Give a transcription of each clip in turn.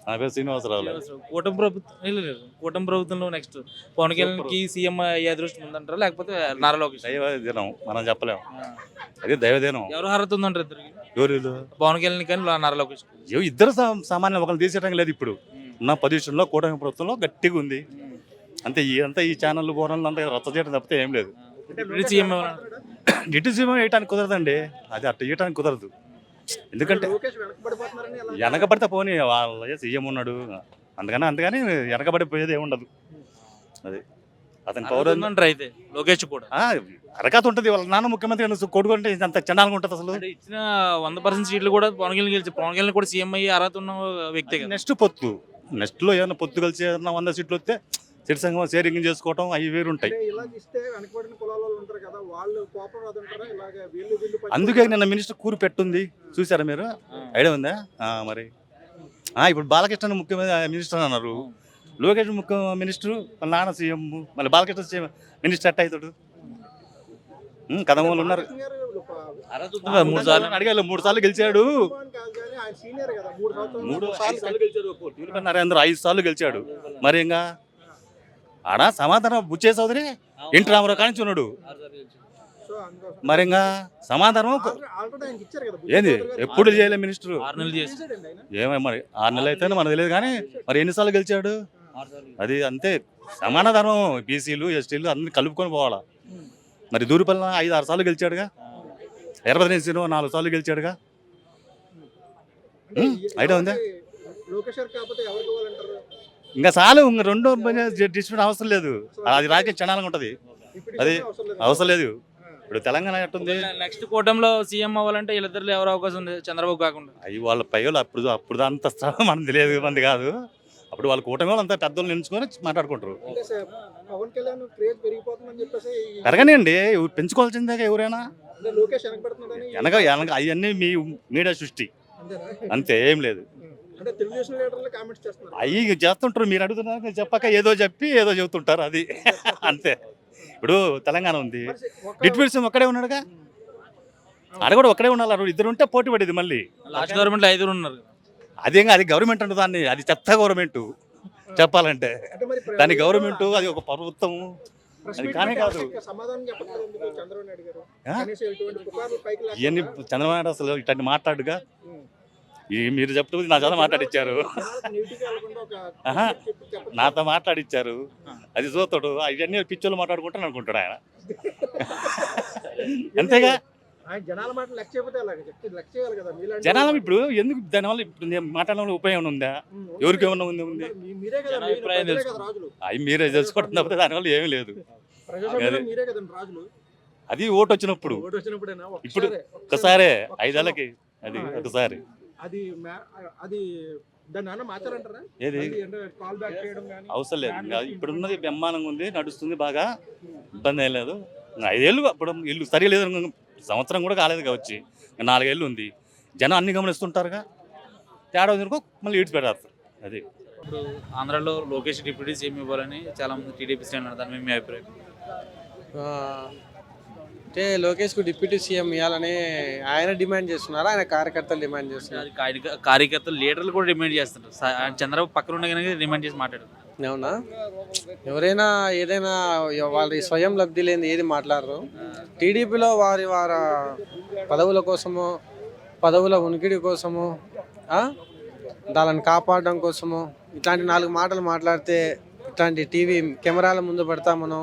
నా పేరు శ్రీనివాసరావు. శ్రీనివాసరావు. కూటమి ప్రభుత్వం లేదు. కూటమి ప్రభుత్వంలో నెక్స్ట్ పవన్ కళ్యాణ్కి సీఎం అయ్యే అదృష్టం ఉందంటారా లేకపోతే నారా లోకేష్? దైవ దినం మనం చెప్పలేము, ఆ. అది దైవదినం. ఎవరు అర్హత ఉందంటారు ఇద్దరికి? ఎవరు పవన్ కళ్యాణ్ కానీ నారా లోకేష్? ఇద్దరు సామాన్యం ఒకరిని తీసేయడం లేదు. ఇప్పుడు ఉన్న పొజిషన్లో కూటమి ప్రభుత్వంలో గట్టిగా ఉంది అంతే. అంతా ఈ ఛానల్ బోనల్ అంతా రద్దు చేయడం తప్పితే ఏం లేదు. సీఎం డిటి సీఎం వేయటానికి కుదరదండి, అది అట్లా ఇవ్వటానికి కుదరదు. ఎందుకంటే వెనకబడితే పోనీ వాళ్ళ సీఎం ఉన్నాడు అందుకని వెనకబడిపోయేది ఏముండదు. అది అతని పౌరం అయితే లోకేష్ కూడా అరకాత ఉంటుంది. వాళ్ళ నాన్న ముఖ్యమంత్రి కొడుకుంటే అంత చండాలంగా ఉంటుంది. అసలు ఇచ్చిన 100% సీట్లు కూడా పవన్ కళ్యాణ్ గెలిచి పవన్ కళ్యాణ్ కూడా సీఎం అయ్యి అర్హత ఉన్న వ్యక్తి. నెక్స్ట్ లో ఏమైనా పొత్తు కలిసి ఏదైనా 100 సీట్లు వస్తే సిరి సంఘం షేరింగ్ చేసుకోవటం అవి వేరుంటాయి. అందుకే నిన్న మినిస్టర్ కూరి పెట్టుంది చూసారా మీరు? ఐడియా ఉందా? మరి ఇప్పుడు బాలకృష్ణ ముఖ్యమైన మినిస్టర్ అన్నారు, లోకేష్ ముఖ్య మినిస్టర్, వాళ్ళ నాన్న సీఎం, మళ్ళీ బాలకృష్ణ మినిస్టర్ ఎట్ట అవుతాడు? కథమూలు ఉన్నారు. 3 సార్లు గెలిచాడు. 5 సార్లు గెలిచాడు. మరి ఇంకా ఆడ సమాధానం బుచ్చే చౌదరి ఎన్టీ రామారావు కానించి ఉన్నాడు. మరి ఇంకా సమాధానం ఏంది? ఎప్పుడు చేయలే మినిస్టర్. 6 నెలలు చేసి ఏమో మరి 6 నెలలు అయితేనే మనకు తెలియదు కానీ మరి ఎన్నిసార్లు గెలిచాడు? అది అంతే. సమానధర్మం బీసీలు ఎస్టీలు అన్ని కలుపుకొని పోవాలా. మరి దూరిపల్లి 5-6 సార్లు గెలిచాడుగా. ఎర్రబద్రి 4 సార్లు గెలిచాడుగా. ఐడియా ఉందా? ఇంకా చాలు, ఇంకా రెండో డిస్ట్రిబ్యూట్ అవసరం లేదు. అది రాజకీయ క్షణాలంగా ఉంటుంది. అది అవసరం లేదు. ఇప్పుడు తెలంగాణ ఎట్టుంది? నెక్స్ట్ కూటమిలో సీఎం అవ్వాలంటే వీళ్ళిద్దరు ఎవరు అవకాశం ఉంది చంద్రబాబు కాకుండా? అవి వాళ్ళ పైలు అప్పుడు అంత మనం తెలియదు మంది కాదు. అప్పుడు వాళ్ళ కూటమి వాళ్ళు అంతా పెద్దలు నిలుచుకొని మాట్లాడుకుంటారు. పెరగనండి, పెంచుకోవాల్సిందే ఎవరైనా. వెనక అవన్నీ మీ మీడియా సృష్టి అంతే, ఏం లేదు. అవి చేస్తుంటారు. మీరు అడుగుతున్నారు చెప్పక ఏదో చెప్పి ఏదో చెబుతుంటారు. అది అంతే. ఇప్పుడు తెలంగాణ ఉంది, డిప్యూటీ సీఎం ఒక్కడే ఉన్నాడుగా. ఆడ కూడా ఒక్కడే ఉండాలి. ఇద్దరు ఉంటే పోటీ పడేది. మళ్ళీ లాస్ట్ గవర్నమెంట్ 5 ఉన్నారు. అదేగా, అది గవర్నమెంట్ అంటే దాన్ని, అది చెత్త గవర్నమెంట్ చెప్పాలంటే. దాని గవర్నమెంట్ అది ఒక ప్రభుత్వం, అది కానే కాదు. ఇవన్నీ చంద్రబాబు నాయుడు అసలు ఇట్లాంటి మాట్లాడుగా. మీరు చెప్తుంది నా చేత మాట్లాడిచ్చారు, నాతో మాట్లాడిచ్చారు. అది చూస్తాడు. అవన్నీ పిచ్చోళ్ళు మాట్లాడుకుంటాను అనుకుంటాడు ఆయన. అంతేగా. జనాలు ఇప్పుడు ఎందుకు దానివల్ల ఇప్పుడు మాట్లాడడం ఉపయోగం ఉందా? ఎవరికి ఏమన్నా ఉంది? అవి మీరే తెలుసుకోవడం తప్పితే దానివల్ల ఏమీ లేదు. అది ఓటు వచ్చినప్పుడు, ఇప్పుడు ఒక్కసారే 5 ఏళ్ళకి అది ఒకసారి. ఏది అవసరం లేదు. ఇప్పుడు ఉన్నది బ్రహ్మాండంగా ఉంది, నడుస్తుంది బాగా, ఇబ్బంది ఏం లేదు. 5 ఏళ్ళు అప్పుడు ఇల్లు సరిగా లేదు, సంవత్సరం కూడా కాలేదు కావచ్చు. 4 ఏళ్ళు ఉంది. జనం అన్ని గమనిస్తుంటారుగా. తేడా వరకు మళ్ళీ ఈడ్చి పెడతారు. అది ఇప్పుడు ఆంధ్రాలో లోకేష్ డిప్యూటీ సీఎం ఇవ్వాలని చాలా మంది టీడీపీ శ్రేణులు, దాని మీ అభిప్రాయం? అంటే లోకేష్కు డిప్యూటీ సీఎం ఇవ్వాలని ఆయన డిమాండ్ చేస్తున్నారు, ఆయన కార్యకర్తలు డిమాండ్ చేస్తున్నారు. కార్యకర్తలు లీడర్లు కూడా డిమాండ్ చేస్తున్నారు. చంద్రబాబు పక్కన ఉండగానే డిమాండ్ చేసి మాట్లాడారు. అవునా? ఎవరైనా ఏదైనా వాళ్ళ స్వయం లబ్ధి లేని ఏది మాట్లాడరు. టీడీపీలో వారి పదవుల కోసము, పదవుల ఉనికిడి కోసము, దానిని కాపాడడం కోసము ఇట్లాంటి 4 మాటలు మాట్లాడితే, ఇట్లాంటి టీవీ కెమెరాల ముందు పెడతా మనం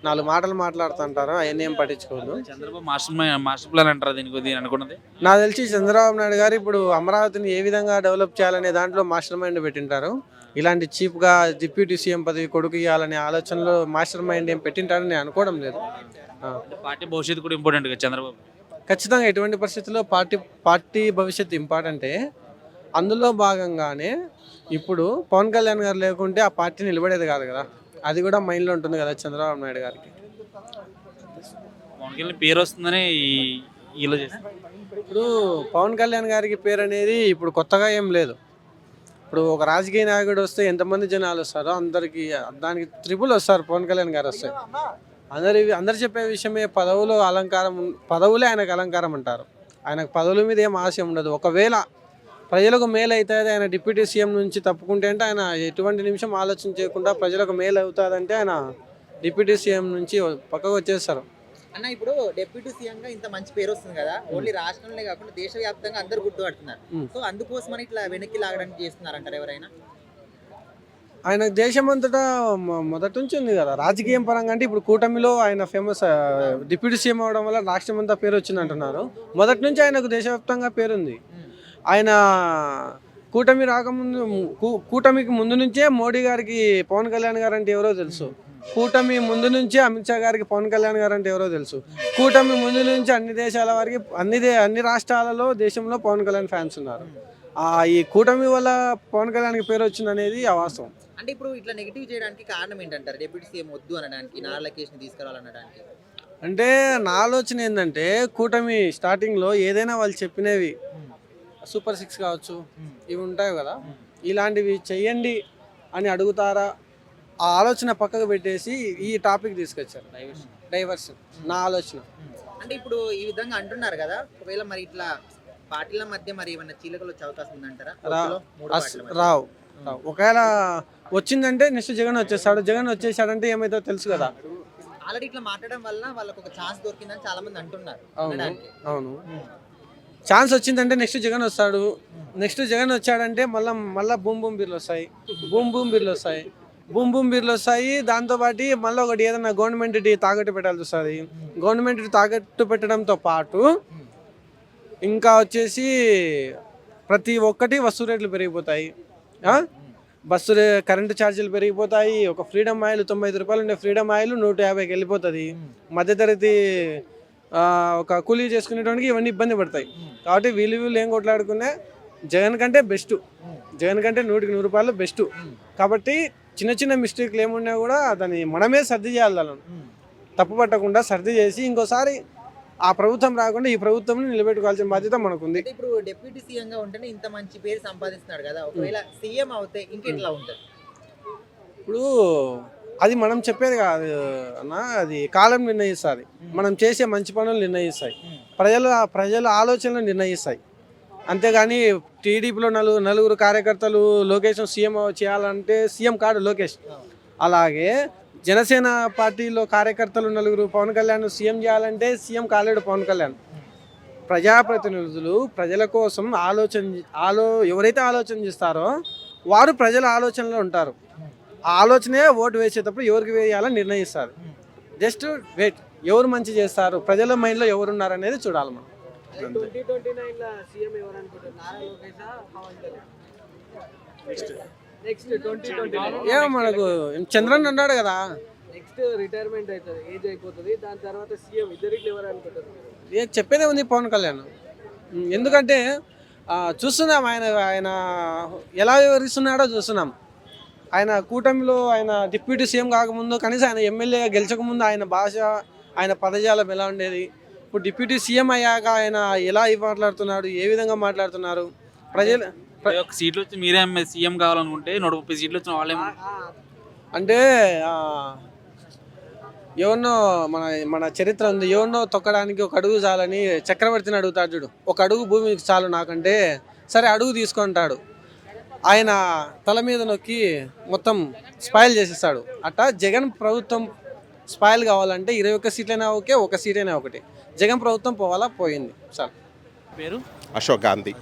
4 మాటలు మాట్లాడుతుంటారు. అవన్నీ ఏం పట్టించుకోవద్దు. చంద్రబాబు మాస్టర్ ప్లాన్ అంటారు దీనికి అనుకున్నది. నాకు తెలిసి చంద్రబాబు నాయుడు గారు ఇప్పుడు అమరావతిని ఏ విధంగా డెవలప్ చేయాలనే దాంట్లో మాస్టర్ మైండ్ పెట్టింటారు. ఇలాంటి చీప్గా డిప్యూటీ సీఎం పదవి కొడుకు ఇవ్వాలనే ఆలోచనలో మాస్టర్ మైండ్ ఏం పెట్టింటారని నేను అనుకోవడం లేదు. పార్టీ భవిష్యత్తు కూడా ఇంపార్టెంట్ కదా చంద్రబాబు. ఖచ్చితంగా ఎటువంటి పరిస్థితుల్లో పార్టీ భవిష్యత్తు ఇంపార్టెంటే. అందులో భాగంగానే ఇప్పుడు పవన్ కళ్యాణ్ గారు లేకుంటే ఆ పార్టీ నిలబడేది కాదు కదా. అది కూడా మైండ్లో ఉంటుంది కదా చంద్రబాబు నాయుడు గారికి. పవన్ కళ్యాణ్ పేరు వస్తుందని ఇలా చేస్తారు. ఇప్పుడు పవన్ కళ్యాణ్ గారికి పేరు అనేది ఇప్పుడు కొత్తగా ఏం లేదు. ఇప్పుడు ఒక రాజకీయ నాయకుడు వస్తే ఎంతమంది జనాలు వస్తారో అందరికి దానికి ట్రిపుల్ వస్తారు. పవన్ కళ్యాణ్ గారు వస్తే అందరు చెప్పే విషయమే పదవులే ఆయనకు అలంకారం అంటారు. ఆయనకు పదవుల మీద ఏం ఆశ ఉండదు. ఒకవేళ ప్రజలకు మేలు అవుతుంది ఆయన డిప్యూటీ సీఎం నుంచి తప్పుకుంటే అంటే ఆయన ఎటువంటి నిమిషం ఆలోచన చేయకుండా ప్రజలకు మేలు అవుతుందంటే ఆయన డిప్యూటీ సీఎం నుంచి పక్కకు వచ్చేస్తారు. అన్న ఇప్పుడు డిప్యూటీ సీఎం గా ఇంత మంచి పేరు వస్తుంది కదా, ఓన్లీ రాష్ట్రంలో కాకుండా దేశవ్యాప్తంగా అందరు గుర్తుపడుతున్నారు. సో అందుకోసమని ఇట్లా వెనక్కి లాగడానికి చేస్తున్నారు అంటారు ఎవరైనా? ఆయన దేశమంతటా మొదటి నుంచి ఉంది కదా రాజకీయం పరంగా. అంటే ఇప్పుడు కూటమిలో ఆయన ఫేమస్ డిప్యూటీ సీఎం అవడం వల్ల రాష్ట్రం అంతా పేరు వచ్చింది అంటున్నారు. మొదటి నుంచి ఆయనకు దేశవ్యాప్తంగా పేరుంది. ఆయన కూటమి రాకముందు కూటమికి ముందు నుంచే మోడీ గారికి పవన్ కళ్యాణ్ గారు అంటే ఎవరో తెలుసు. కూటమి ముందు నుంచే అమిత్ షా గారికి పవన్ కళ్యాణ్ గారు అంటే ఎవరో తెలుసు. కూటమి ముందు నుంచి అన్ని దేశాల వారికి అన్ని రాష్ట్రాలలో దేశంలో పవన్ కళ్యాణ్ ఫ్యాన్స్ ఉన్నారు. ఈ కూటమి వల్ల పవన్ కళ్యాణ్కి పేరు వచ్చింది అనేది అవాస్తవం. అంటే ఇప్పుడు ఇట్లా నెగిటివ్ చేయడానికి కారణం ఏంటంటారు? డిప్యూటీ సీఎం వద్దు అనడానికి, నారా లోకేష్ ని తీసుకురావాలనడానికి. అంటే నా ఆలోచన ఏంటంటే కూటమి స్టార్టింగ్లో ఏదైనా వాళ్ళు చెప్పినవి సూపర్ 6 కావచ్చు, ఇవి ఉంటాయి కదా, ఇలాంటివి చెయ్యండి అని అడుగుతారా, ఆ ఆలోచన పక్కకు పెట్టేసి ఈ టాపిక్ తీసుకొచ్చారు. డైవర్షన్ నా ఆలోచన. అంటే ఇప్పుడు ఈ విధంగా అంటున్నారు కదా, ఒకవేళ మరి ఇట్లా పార్టీల మధ్య మరి ఏమన్నా చీలకలు వచ్చే అవకాశం ఉందంటారా? రావు. ఒకవేళ వచ్చిందంటే నెక్స్ట్ జగన్ వచ్చేస్తాడు. జగన్ వచ్చేసాడంటే ఏమైతే తెలుసు కదా. ఆల్రెడీ ఇట్లా మాట్లాడడం వల్ల వాళ్ళకి ఒక ఛాన్స్ దొరికిందని చాలా మంది అంటున్నారు. అవును, ఛాన్స్ వచ్చిందంటే నెక్స్ట్ జగన్ వస్తాడు. నెక్స్ట్ జగన్ వచ్చాడంటే మళ్ళీ బూమ్ బూమ్ బీర్లు వస్తాయి. బూమ్ బీర్లు వస్తాయి. దాంతోపాటు మళ్ళీ ఒకటి ఏదైనా గవర్నమెంట్ తాకట్టు పెట్టాల్సి వస్తుంది. గవర్నమెంట్ తాకట్టు పెట్టడంతో పాటు ఇంకా వచ్చేసి ప్రతి ఒక్కటి వస్తు రేట్లు పెరిగిపోతాయి. కరెంటు ఛార్జీలు పెరిగిపోతాయి. ఒక ఫ్రీడమ్ ఆయిల్ 95 రూపాయలు ఉండే ఫ్రీడమ్ ఆయిల్ 150కి వెళ్ళిపోతుంది. మధ్యతరగతి ఒక కూలీ చేసుకునేటానికి ఇవన్నీ ఇబ్బంది పడతాయి. కాబట్టి వీళ్ళు ఏం కొట్లాడుకునే జగన్ కంటే బెస్ట్. జగన్ కంటే 100కి 100 రూపాయలు బెస్ట్. కాబట్టి చిన్న చిన్న మిస్టేక్లు ఏమున్నా కూడా దాన్ని మనమే సర్ది చేయాలి. తప్పు పట్టకుండా సర్ది చేసి ఇంకోసారి ఆ ప్రభుత్వం రాకుండా ఈ ప్రభుత్వం నిలబెట్టుకోవాల్సిన బాధ్యత మనకుంది. ఇప్పుడు డిప్యూటీ సీఎం గా ఉంటేనే ఇంత మంచి పేరు సంపాదిస్తున్నాడు కదా, ఒకవేళ సీఎం అవుతే ఇంకెట్లా ఉంటుంది? ఇప్పుడు అది మనం చెప్పేది కాదు అన్న, అది కాలం నిర్ణయిస్తుంది. మనం చేసే మంచి పనులు నిర్ణయిస్తాయి. ప్రజల ఆలోచనలు నిర్ణయిస్తాయి. అంతేగాని టీడీపీలో నలుగురు కార్యకర్తలు లోకేష్ సీఎం చేయాలంటే సీఎం కాడు లోకేష్. అలాగే జనసేన పార్టీలో కార్యకర్తలు నలుగురు పవన్ కళ్యాణ్ సీఎం చేయాలంటే సీఎం కాలేడు పవన్ కళ్యాణ్. ప్రజాప్రతినిధులు ప్రజల కోసం ఎవరైతే ఆలోచన చేస్తారో వారు ప్రజల ఆలోచనలో ఉంటారు. ఆ ఆలోచనే ఓటు వేసేటప్పుడు ఎవరికి వేయాలని నిర్ణయిస్తారు. జస్ట్ వెయిట్, ఎవరు మంచి చేస్తారు, ప్రజల మైండ్లో ఎవరున్నారు అనేది చూడాలి మనం. 2029 సీఎం ఎవరు అనుకుంటారు? నారా లోకేష్, పవన్ కళ్యాణ్? నెక్స్ట్ 2029 ఏమో మనకు చంద్రన్ అన్నాడు కదా, నెక్స్ట్ రిటైర్మెంట్ అవుతుంది, ఏజ్ అయిపోతుంది, దాని తర్వాత సీఎం ఇద్దరిట్లో ఎవరు అనుకుంటారు? చెప్పేదే ఉంది పవన్ కళ్యాణ్. ఎందుకంటే చూస్తున్నాం ఆయన ఎలా వివరిస్తున్నాడో చూస్తున్నాం. ఆయన కూటమిలో ఆయన డిప్యూటీ సీఎం కాకముందు, కనీసం ఆయన ఎమ్మెల్యేగా గెలిచకముందు ఆయన భాష, ఆయన పదజాలం ఎలా ఉండేది, ఇప్పుడు డిప్యూటీ సీఎం అయ్యాక ఆయన ఎలా మాట్లాడుతున్నాడు, ఏ విధంగా మాట్లాడుతున్నారు. ప్రజలు ఒక సీట్లు వచ్చి మీరే సీఎం కావాలనుకుంటే 130 సీట్లు వచ్చిన వాళ్ళే అంటే ఎవరినో మన చరిత్ర ఉంది. ఎవరినో తొక్కడానికి ఒక అడుగు చాలని చక్రవర్తిని అడుగుతాడు చూడు, ఒక అడుగు భూమికి చాలు నాకంటే, సరే అడుగు తీసుకుంటాడు. ఆయన తల మీద నొక్కి మొత్తం స్పాయిల్ చేసేస్తాడు. అట్టా జగన్ ప్రభుత్వం స్పాయిల్ కావాలంటే 21 సీట్లైనా ఓకే, ఒక సీటైనా ఒకటి. జగన్ ప్రభుత్వం పోవాలా, పోయింది సార్. పేరు అశోక్ గాంధీ.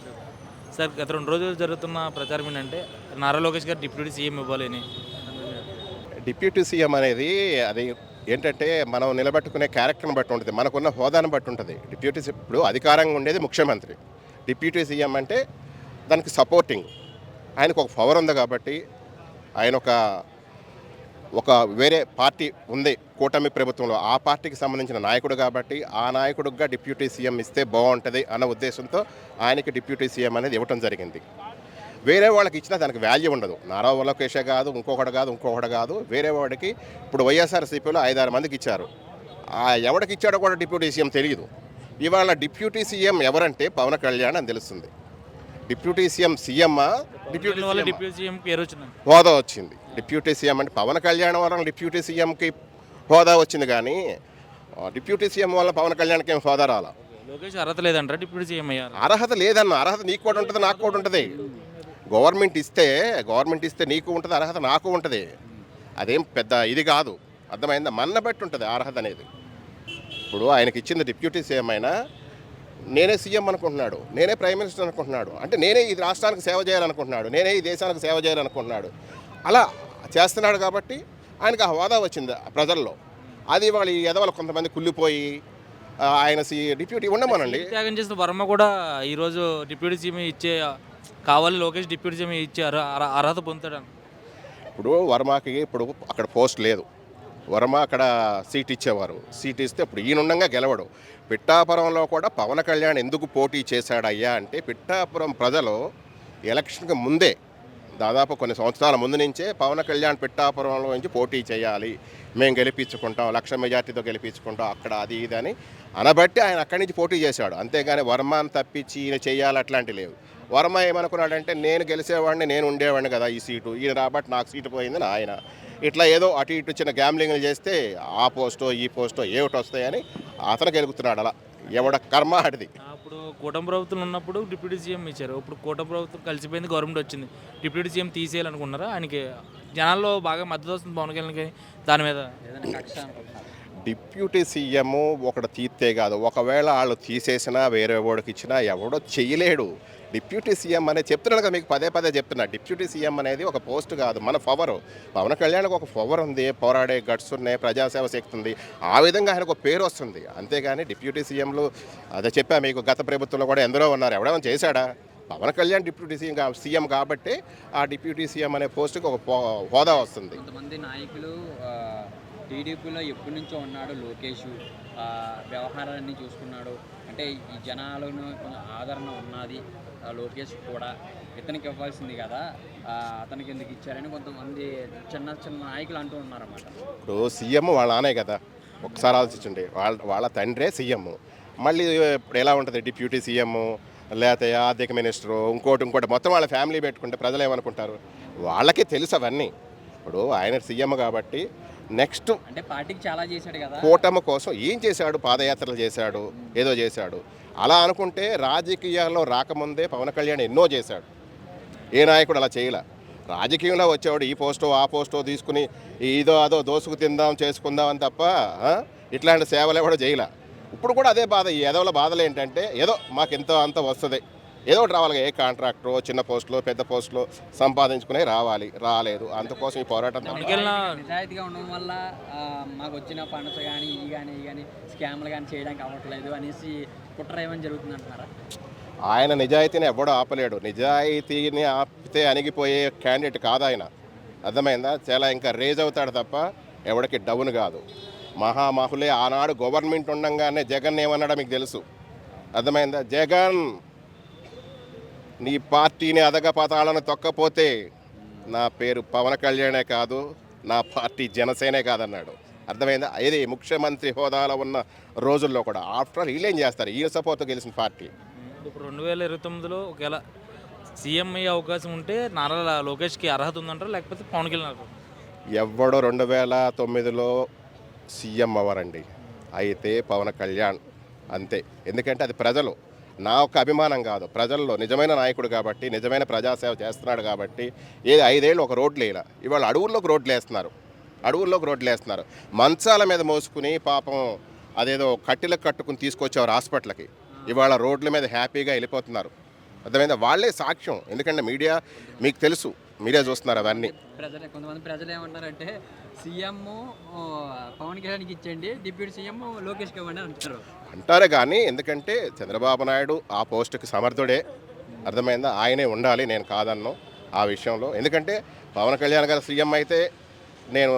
సార్, గత 2 రోజులు జరుగుతున్న ప్రచారం ఏంటంటే నారా లోకేష్ గారు డిప్యూటీ సీఎం ఇవ్వాలని. డిప్యూటీ సీఎం అనేది అది ఏంటంటే మనం నిలబెట్టుకునే క్యారెక్టర్ని బట్టి ఉంటుంది, మనకున్న హోదాను బట్టి ఉంటుంది. డిప్యూటీ ఇప్పుడు అధికారంగా ఉండేది ముఖ్యమంత్రి. డిప్యూటీ సీఎం అంటే దానికి సపోర్టింగ్. ఆయనకు ఒక పవర్ ఉంది కాబట్టి, ఆయన ఒక వేరే పార్టీ ఉంది కూటమి ప్రభుత్వంలో, ఆ పార్టీకి సంబంధించిన నాయకుడు కాబట్టి ఆ నాయకుడిగా డిప్యూటీ సీఎం ఇస్తే బాగుంటుంది అన్న ఉద్దేశంతో ఆయనకి డిప్యూటీ సీఎం అనేది ఇవ్వటం జరిగింది. వేరే వాళ్ళకి ఇచ్చినా దానికి వాల్యూ ఉండదు. నారా లోకేషే కాదు, ఇంకొకటి కాదు, వేరే వాడికి ఇప్పుడు వైఎస్ఆర్సీపీలో 5-6 మందికి ఇచ్చారు. ఎవరికి ఇచ్చాడో కూడా డిప్యూటీ సీఎం తెలియదు. ఇవాళ డిప్యూటీ సీఎం ఎవరంటే పవన్ కళ్యాణ్ అని తెలుస్తుంది. డిప్యూటీ సీఎం డిప్యూటీ సీఎం పేరు వచ్చింది, హోదా వచ్చింది. డిప్యూటీ సీఎం అంటే పవన్ కళ్యాణ్ వల్ల డిప్యూటీ సీఎంకి హోదా వచ్చింది, కానీ డిప్యూటీ సీఎం వల్ల పవన్ కళ్యాణ్కి ఏం హోదా రాలా. లోకేష్ అర్హత లేదంటారా డిప్యూటీ సీఎం అయ్యారు? అర్హత లేదన్న, అర్హత నీకు కూడా ఉంటుంది, నాకు కూడా ఉంటుంది. గవర్నమెంట్ ఇస్తే నీకు ఉంటుంది, అర్హత నాకు ఉంటుంది. అదేం పెద్ద ఇది కాదు, అర్థమైందా? మన్న బట్టి ఉంటుంది అర్హత అనేది. ఇప్పుడు ఆయనకి ఇచ్చింది డిప్యూటీ సీఎం అయినా నేనే సీఎం అనుకుంటున్నాడు, నేనే ప్రైమ్ మినిస్టర్ అనుకుంటున్నాడు, అంటే నేనే ఈ రాష్ట్రానికి సేవ చేయాలనుకుంటున్నాడు, నేనే ఈ దేశానికి సేవ చేయాలనుకుంటున్నాడు. అలా చేస్తున్నాడు కాబట్టి ఆయనకు ఆ హోదా వచ్చింది ప్రజల్లో. అది వాళ్ళు ఈ ఎదవలు కొంతమంది కుళ్ళిపోయి ఆయన డిప్యూటీ ఉండమనండి. త్యాగం చేసిన వర్మ కూడా ఈరోజు డిప్యూటీ సీఎం ఇచ్చే కావాలి, లోకేష్ డిప్యూటీ సీఎం ఇచ్చే అర్హత పొందుతాడు. ఇప్పుడు వర్మకి ఇప్పుడు అక్కడ పోస్ట్ లేదు, వర్మ అక్కడ సీట్ ఇచ్చేవారు, సీట్ ఇస్తే ఇప్పుడు ఈయనుండగా గెలవడు. పిఠాపురంలో కూడా పవన్ కళ్యాణ్ ఎందుకు పోటీ చేశాడయ్యా అంటే పిఠాపురం ప్రజలు ఎలక్షన్కి ముందే దాదాపు కొన్ని సంవత్సరాల ముందు నుంచే పవన్ కళ్యాణ్ పిఠాపురంలో నుంచి పోటీ చేయాలి, మేము గెలిపించుకుంటాం, 1,00,000 మెజార్టీతో గెలిపించుకుంటాం అక్కడ అది ఇది అని అనబట్టి ఆయన అక్కడి నుంచి పోటీ చేశాడు. అంతేగాని వర్మని తప్పించి ఈయన చేయాలి అట్లాంటివి లేవు. వర్మ ఏమనుకున్నాడంటే నేను గెలిచేవాడిని, నేను ఉండేవాడిని కదా ఈ సీటు, ఈయన రాబట్టి నాకు సీటు పోయిందని ఆయన ఇట్లా ఏదో అటు ఇటు చిన్న గ్యాంబ్లింగ్లు చేస్తే ఆ పోస్టో ఈ పోస్టో ఏమిటి వస్తాయని అతను గెలుగుతున్నాడు. అలా ఎవడ కర్మ ఆడిది. అప్పుడు కూటమి ప్రభుత్వం ఉన్నప్పుడు డిప్యూటీ సీఎం ఇచ్చారు, ఇప్పుడు కూటమి ప్రభుత్వం కలిసిపోయింది, గవర్నమెంట్ వచ్చింది, డిప్యూటీ సీఎం తీసేయాలనుకున్నారా? ఆయనకి జనాల్లో బాగా మద్దతు వస్తుంది పవన్ కళ్యాణ్కి, దాని మీద ఏదైనా కక్ష అనుకుంటున్నారా? డిప్యూటీ సీఎం ఒకటి తీస్తే కాదు, ఒకవేళ వాళ్ళు తీసేసినా వేరే వాడికి ఇచ్చినా ఎవడో చెయ్యలేడు. డిప్యూటీ సీఎం అనేది చెప్తున్నాను కదా మీకు, పదే పదే చెప్తున్నా, డిప్యూటీ సీఎం అనేది ఒక పోస్ట్ కాదు, మన పవర్. పవన్ కళ్యాణ్కి ఒక పవర్ ఉంది, పోరాడే గట్స్ ఉన్నాయి, ప్రజాసేవ శక్తి ఉంది, ఆ విధంగా ఆయనకు ఒక పేరు వస్తుంది. అంతేగాని డిప్యూటీ సీఎంలు అదే చెప్పా మీకు, గత ప్రభుత్వంలో కూడా ఎందరో ఉన్నారు, ఎవడేమైనా చేశాడా? పవన్ కళ్యాణ్ డిప్యూటీ సీఎం కాబట్టి ఆ డిప్యూటీ సీఎం అనే పోస్టుకి ఒక హోదా వస్తుంది. కొంతమంది నాయకులు టీడీపీలో ఎప్పటి నుంచో ఉన్నాడు లోకేష్, వ్యవహారాన్ని చూసుకున్నాడు, అంటే ఈ జనాలను కొంచెం ఆదరణ ఉన్నది లోకేష్ కూడా, ఇతనికి ఇవ్వాల్సింది కదా అతనికి ఎందుకు ఇచ్చారని కొంతమంది చిన్న చిన్న నాయకులు అంటూ ఉన్నారన్నమాట. ఇప్పుడు సీఎం వాళ్ళ నానే కదా, ఒకసారి ఆలోచించండి, వాళ్ళ తండ్రే సీఎం. మళ్ళీ ఇప్పుడు ఎలా ఉంటుంది డిప్యూటీ సీఎం లేకపోతే ఆర్థిక మినిస్టరు ఇంకోటి మొత్తం వాళ్ళ ఫ్యామిలీ పెట్టుకుంటే ప్రజలు ఏమనుకుంటారు? వాళ్ళకి తెలుసు అవన్నీ. ఇప్పుడు ఆయన సీఎం కాబట్టి నెక్స్ట్ అంటే పార్టీకి చాలా చేశాడు కదా, కూటమి కోసం ఏం చేశాడు? పాదయాత్రలు చేశాడు, ఏదో చేశాడు. అలా అనుకుంటే రాజకీయాల్లో రాకముందే పవన్ కళ్యాణ్ ఎన్నో చేశాడు, ఏ నాయకుడు అలా చేయలే. రాజకీయంలో వచ్చేవాడు ఈ పోస్టో ఆ పోస్టో తీసుకుని ఇదో అదో దోసుకు తిందాం చేసుకుందాం అని తప్ప ఇట్లాంటి సేవలు ఎవడో చేయలే. ఇప్పుడు కూడా అదే బాధ. ఈ ఎదవల బాధలు ఏంటంటే ఏదో మాకు ఎంతో అంత వస్తుంది, ఏదో ఒకటి రావాలి, ఏ కాంట్రాక్టరో చిన్న పోస్టులో పెద్ద పోస్టులో సంపాదించుకునే రాలేదు. అందుకోసం ఈ పోరాటం. నిజాయితీగా ఉండడం వల్ల మాకు వచ్చిన ఫండ్స్ కానీ ఈ కానీ స్కామ్లు కానీ చేయడానికి అవ్వట్లేదు అనేసి కుట్ర ఏమని జరుగుతుంది అంటున్నారా? ఆయన నిజాయితీని ఎవడో ఆపలేడు, నిజాయితీని ఆపితే అణిగిపోయే క్యాండిడేట్ కాదు ఆయన, అర్థమైందా? చాలా ఇంకా రేజ్ అవుతాడు తప్ప ఎవడికి డౌన్ కాదు. మహామహులే ఆనాడు గవర్నమెంట్ ఉండగానే జగన్ ఏమన్నాడో మీకు తెలుసు, అర్థమైందా? జగన్ నీ పార్టీని అధగపతాలను తొక్కపోతే నా పేరు పవన్ కళ్యాణే కాదు, నా పార్టీ జనసేనే కాదన్నాడు, అర్థమైందా? ఇది ముఖ్యమంత్రి హోదాలో ఉన్న రోజుల్లో కూడా ఆఫ్టర్ వీళ్ళు ఏం చేస్తారు? ఈయన సపోర్ట్తో గెలిచిన పార్టీ. ఇప్పుడు 2029లో ఒకవేళ సీఎం అయ్యే అవకాశం ఉంటే నారా లోకేష్కి అర్హత ఉందంటారా, లేకపోతే పవన్ కళ్యాణ్? ఎవడో 2009లో సీఎం అవ్వరండి, అయితే పవన్ కళ్యాణ్ అంతే. ఎందుకంటే అది ప్రజలు, నా ఒక అభిమానం కాదు, ప్రజల్లో నిజమైన నాయకుడు కాబట్టి, నిజమైన ప్రజాసేవ చేస్తున్నాడు కాబట్టి. 5 ఏళ్ళు ఒక రోడ్లు వేయాల, ఇవాళ అడవుల్లోకి రోడ్లు వేస్తున్నారు, మంచాల మీద మోసుకుని పాపం అదేదో కట్టెలకు కట్టుకుని తీసుకొచ్చేవారు హాస్పిటల్కి, ఇవాళ రోడ్ల మీద హ్యాపీగా వెళ్ళిపోతున్నారు, అర్థమైందా? వాళ్ళే సాక్ష్యం. ఎందుకంటే మీడియా మీకు తెలుసు, మీరే చూస్తున్నారు అవన్నీ. కొంతమంది ప్రజలు ఏమంటారంటే సీఎం పవన్ కళ్యాణ్కి ఇచ్చండి, డిప్యూటీ సీఎం లోకేష్కి ఇవ్వండి అంటారే కానీ, ఎందుకంటే చంద్రబాబు నాయుడు ఆ పోస్టుకి సమర్థుడే, అర్థమైందా? ఆయనే ఉండాలి, నేను కాదన్ను ఆ విషయంలో. ఎందుకంటే పవన్ కళ్యాణ్ గారు సీఎం అయితే నేను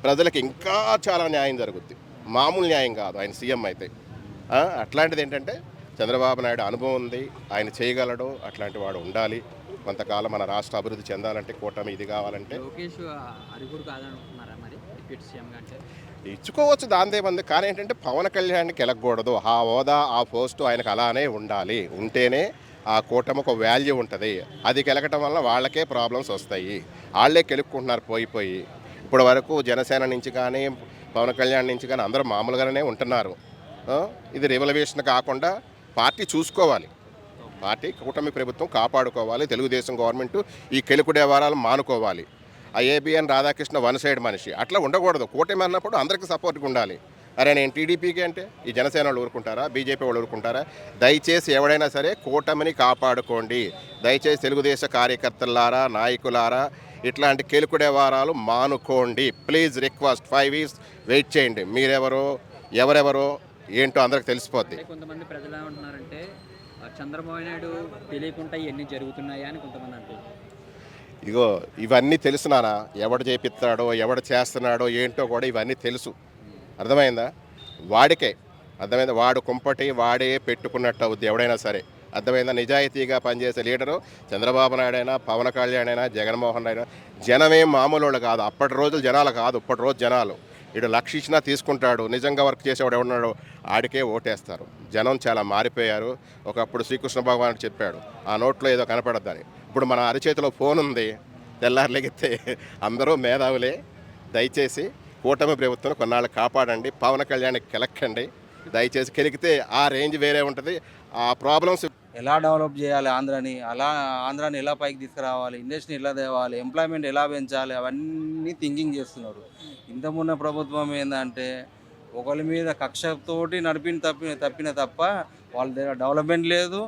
ప్రజలకు ఇంకా చాలా న్యాయం జరుగుద్ది, మామూలు న్యాయం కాదు ఆయన సీఎం అయితే. అట్లాంటిది ఏంటంటే చంద్రబాబు నాయుడు అనుభవం ఉంది, ఆయన చేయగలడు, అట్లాంటి వాడు ఉండాలి. కొంతకాలం మన రాష్ట్ర అభివృద్ధి చెందాలంటే, కూటమి ఇది కావాలంటే లోకేష్ అర్హుడు కాదనుకుంటున్నారా మరి డిప్యూటీ సీఎం అంటే? ఇచ్చుకోవచ్చు, దాందేముంది. కానీ ఏంటంటే పవన్ కళ్యాణ్కి గెలకూడదు, ఆ హోదా ఆ పోస్టు ఆయనకు అలానే ఉండాలి, ఉంటేనే ఆ కూటమికి ఒక వాల్యూ ఉంటుంది. అది గెలకటం వల్ల వాళ్ళకే ప్రాబ్లమ్స్ వస్తాయి, వాళ్ళే గెలుక్కుంటున్నారు పోయి. ఇప్పటి వరకు జనసేన నుంచి కానీ పవన్ కళ్యాణ్ నుంచి కానీ అందరూ మామూలుగానే ఉంటున్నారు, ఇది రెవల్యూషన్ కాకుండా పార్టీ చూసుకోవాలి, పార్టీ కూటమి ప్రభుత్వం కాపాడుకోవాలి, తెలుగుదేశం గవర్నమెంట్ ఈ కెలుకుడే వారాలు మానుకోవాలి. ఆ ఏబిఎన్ రాధాకృష్ణ వన్ సైడ్ మనిషి అట్లా ఉండకూడదు. కూటమి అన్నప్పుడు అందరికీ సపోర్ట్గా ఉండాలి. అరే నేను టీడీపీకి అంటే ఈ జనసేన వాళ్ళు ఊరుకుంటారా, బీజేపీ వాళ్ళు ఊరుకుంటారా? దయచేసి ఎవడైనా సరే కూటమిని కాపాడుకోండి. దయచేసి తెలుగుదేశం కార్యకర్తలారా, నాయకులారా, ఇట్లాంటి కెలుకుడే వారాలు మానుకోండి. ప్లీజ్ రిక్వెస్ట్, 5 years వెయిట్ చేయండి. మీరెవరో ఎవరెవరో ఏంటో అందరికి తెలిసిపోద్ది. అంటే కొంతమంది ప్రజలు ఏమంటున్నారంటే చంద్రబాబు నాయుడు తెలియకుండా ఇవన్నీ జరుగుతున్నాయా అని కొంతమంది అంటారు. ఇగో ఇవన్నీ తెలుసునానా, ఎవడు చేపిస్తాడో ఎవడు చేస్తున్నాడో ఏంటో కూడా ఇవన్నీ తెలుసు. అర్థమైందా? వాడికే అర్థమైందా? వాడు కుంపటి వాడే పెట్టుకున్నట్టు అవుద్ది ఎవడైనా సరే. అర్థమైందా? నిజాయితీగా పనిచేసే లీడరు చంద్రబాబు నాయుడు అయినా, పవన్ కళ్యాణ్ అయినా, జగన్మోహన్ అయినా జనమేం మామూలు వాళ్ళు కాదు. అప్పటి రోజులు జనాలు కాదు, ఇప్పటి రోజు జనాలు. ఇటు లక్ష ఇచ్చినా తీసుకుంటాడు. నిజంగా వర్క్ చేసేవాడు ఎవడున్నాడో ఆడికే ఓటేస్తారు. జనం చాలా మారిపోయారు. ఒకప్పుడు శ్రీకృష్ణ భగవానుడు చెప్పాడు, ఆ నోట్లో ఏదో కనపడద్దని. ఇప్పుడు మన అరచేతిలో ఫోన్ ఉంది, తెల్లారులెగితే అందరూ మేధావులే. దయచేసి కూటమి ప్రభుత్వం కొన్నాళ్ళు కాపాడండి. పవన్ కళ్యాణ్కి కెలక్కండి దయచేసి. కెలికితే ఆ రేంజ్ వేరే ఉంటుంది. ఆ ప్రాబ్లమ్స్ ఎలా డెవలప్ చేయాలి ఆంధ్రాని, ఆంధ్రాని ఎలా పైకి తీసుకురావాలి, ఇండస్ట్రీని ఎలా తేవాలి, ఎంప్లాయ్మెంట్ ఎలా పెంచాలి, అవన్నీ థింకింగ్ చేస్తున్నారు. ఇంతకుమున్న ప్రభుత్వం ఏంటంటే ఒకరి మీద కక్షతోటి తప్పిన తప్ప వాళ్ళ దగ్గర డెవలప్మెంట్ లేదు.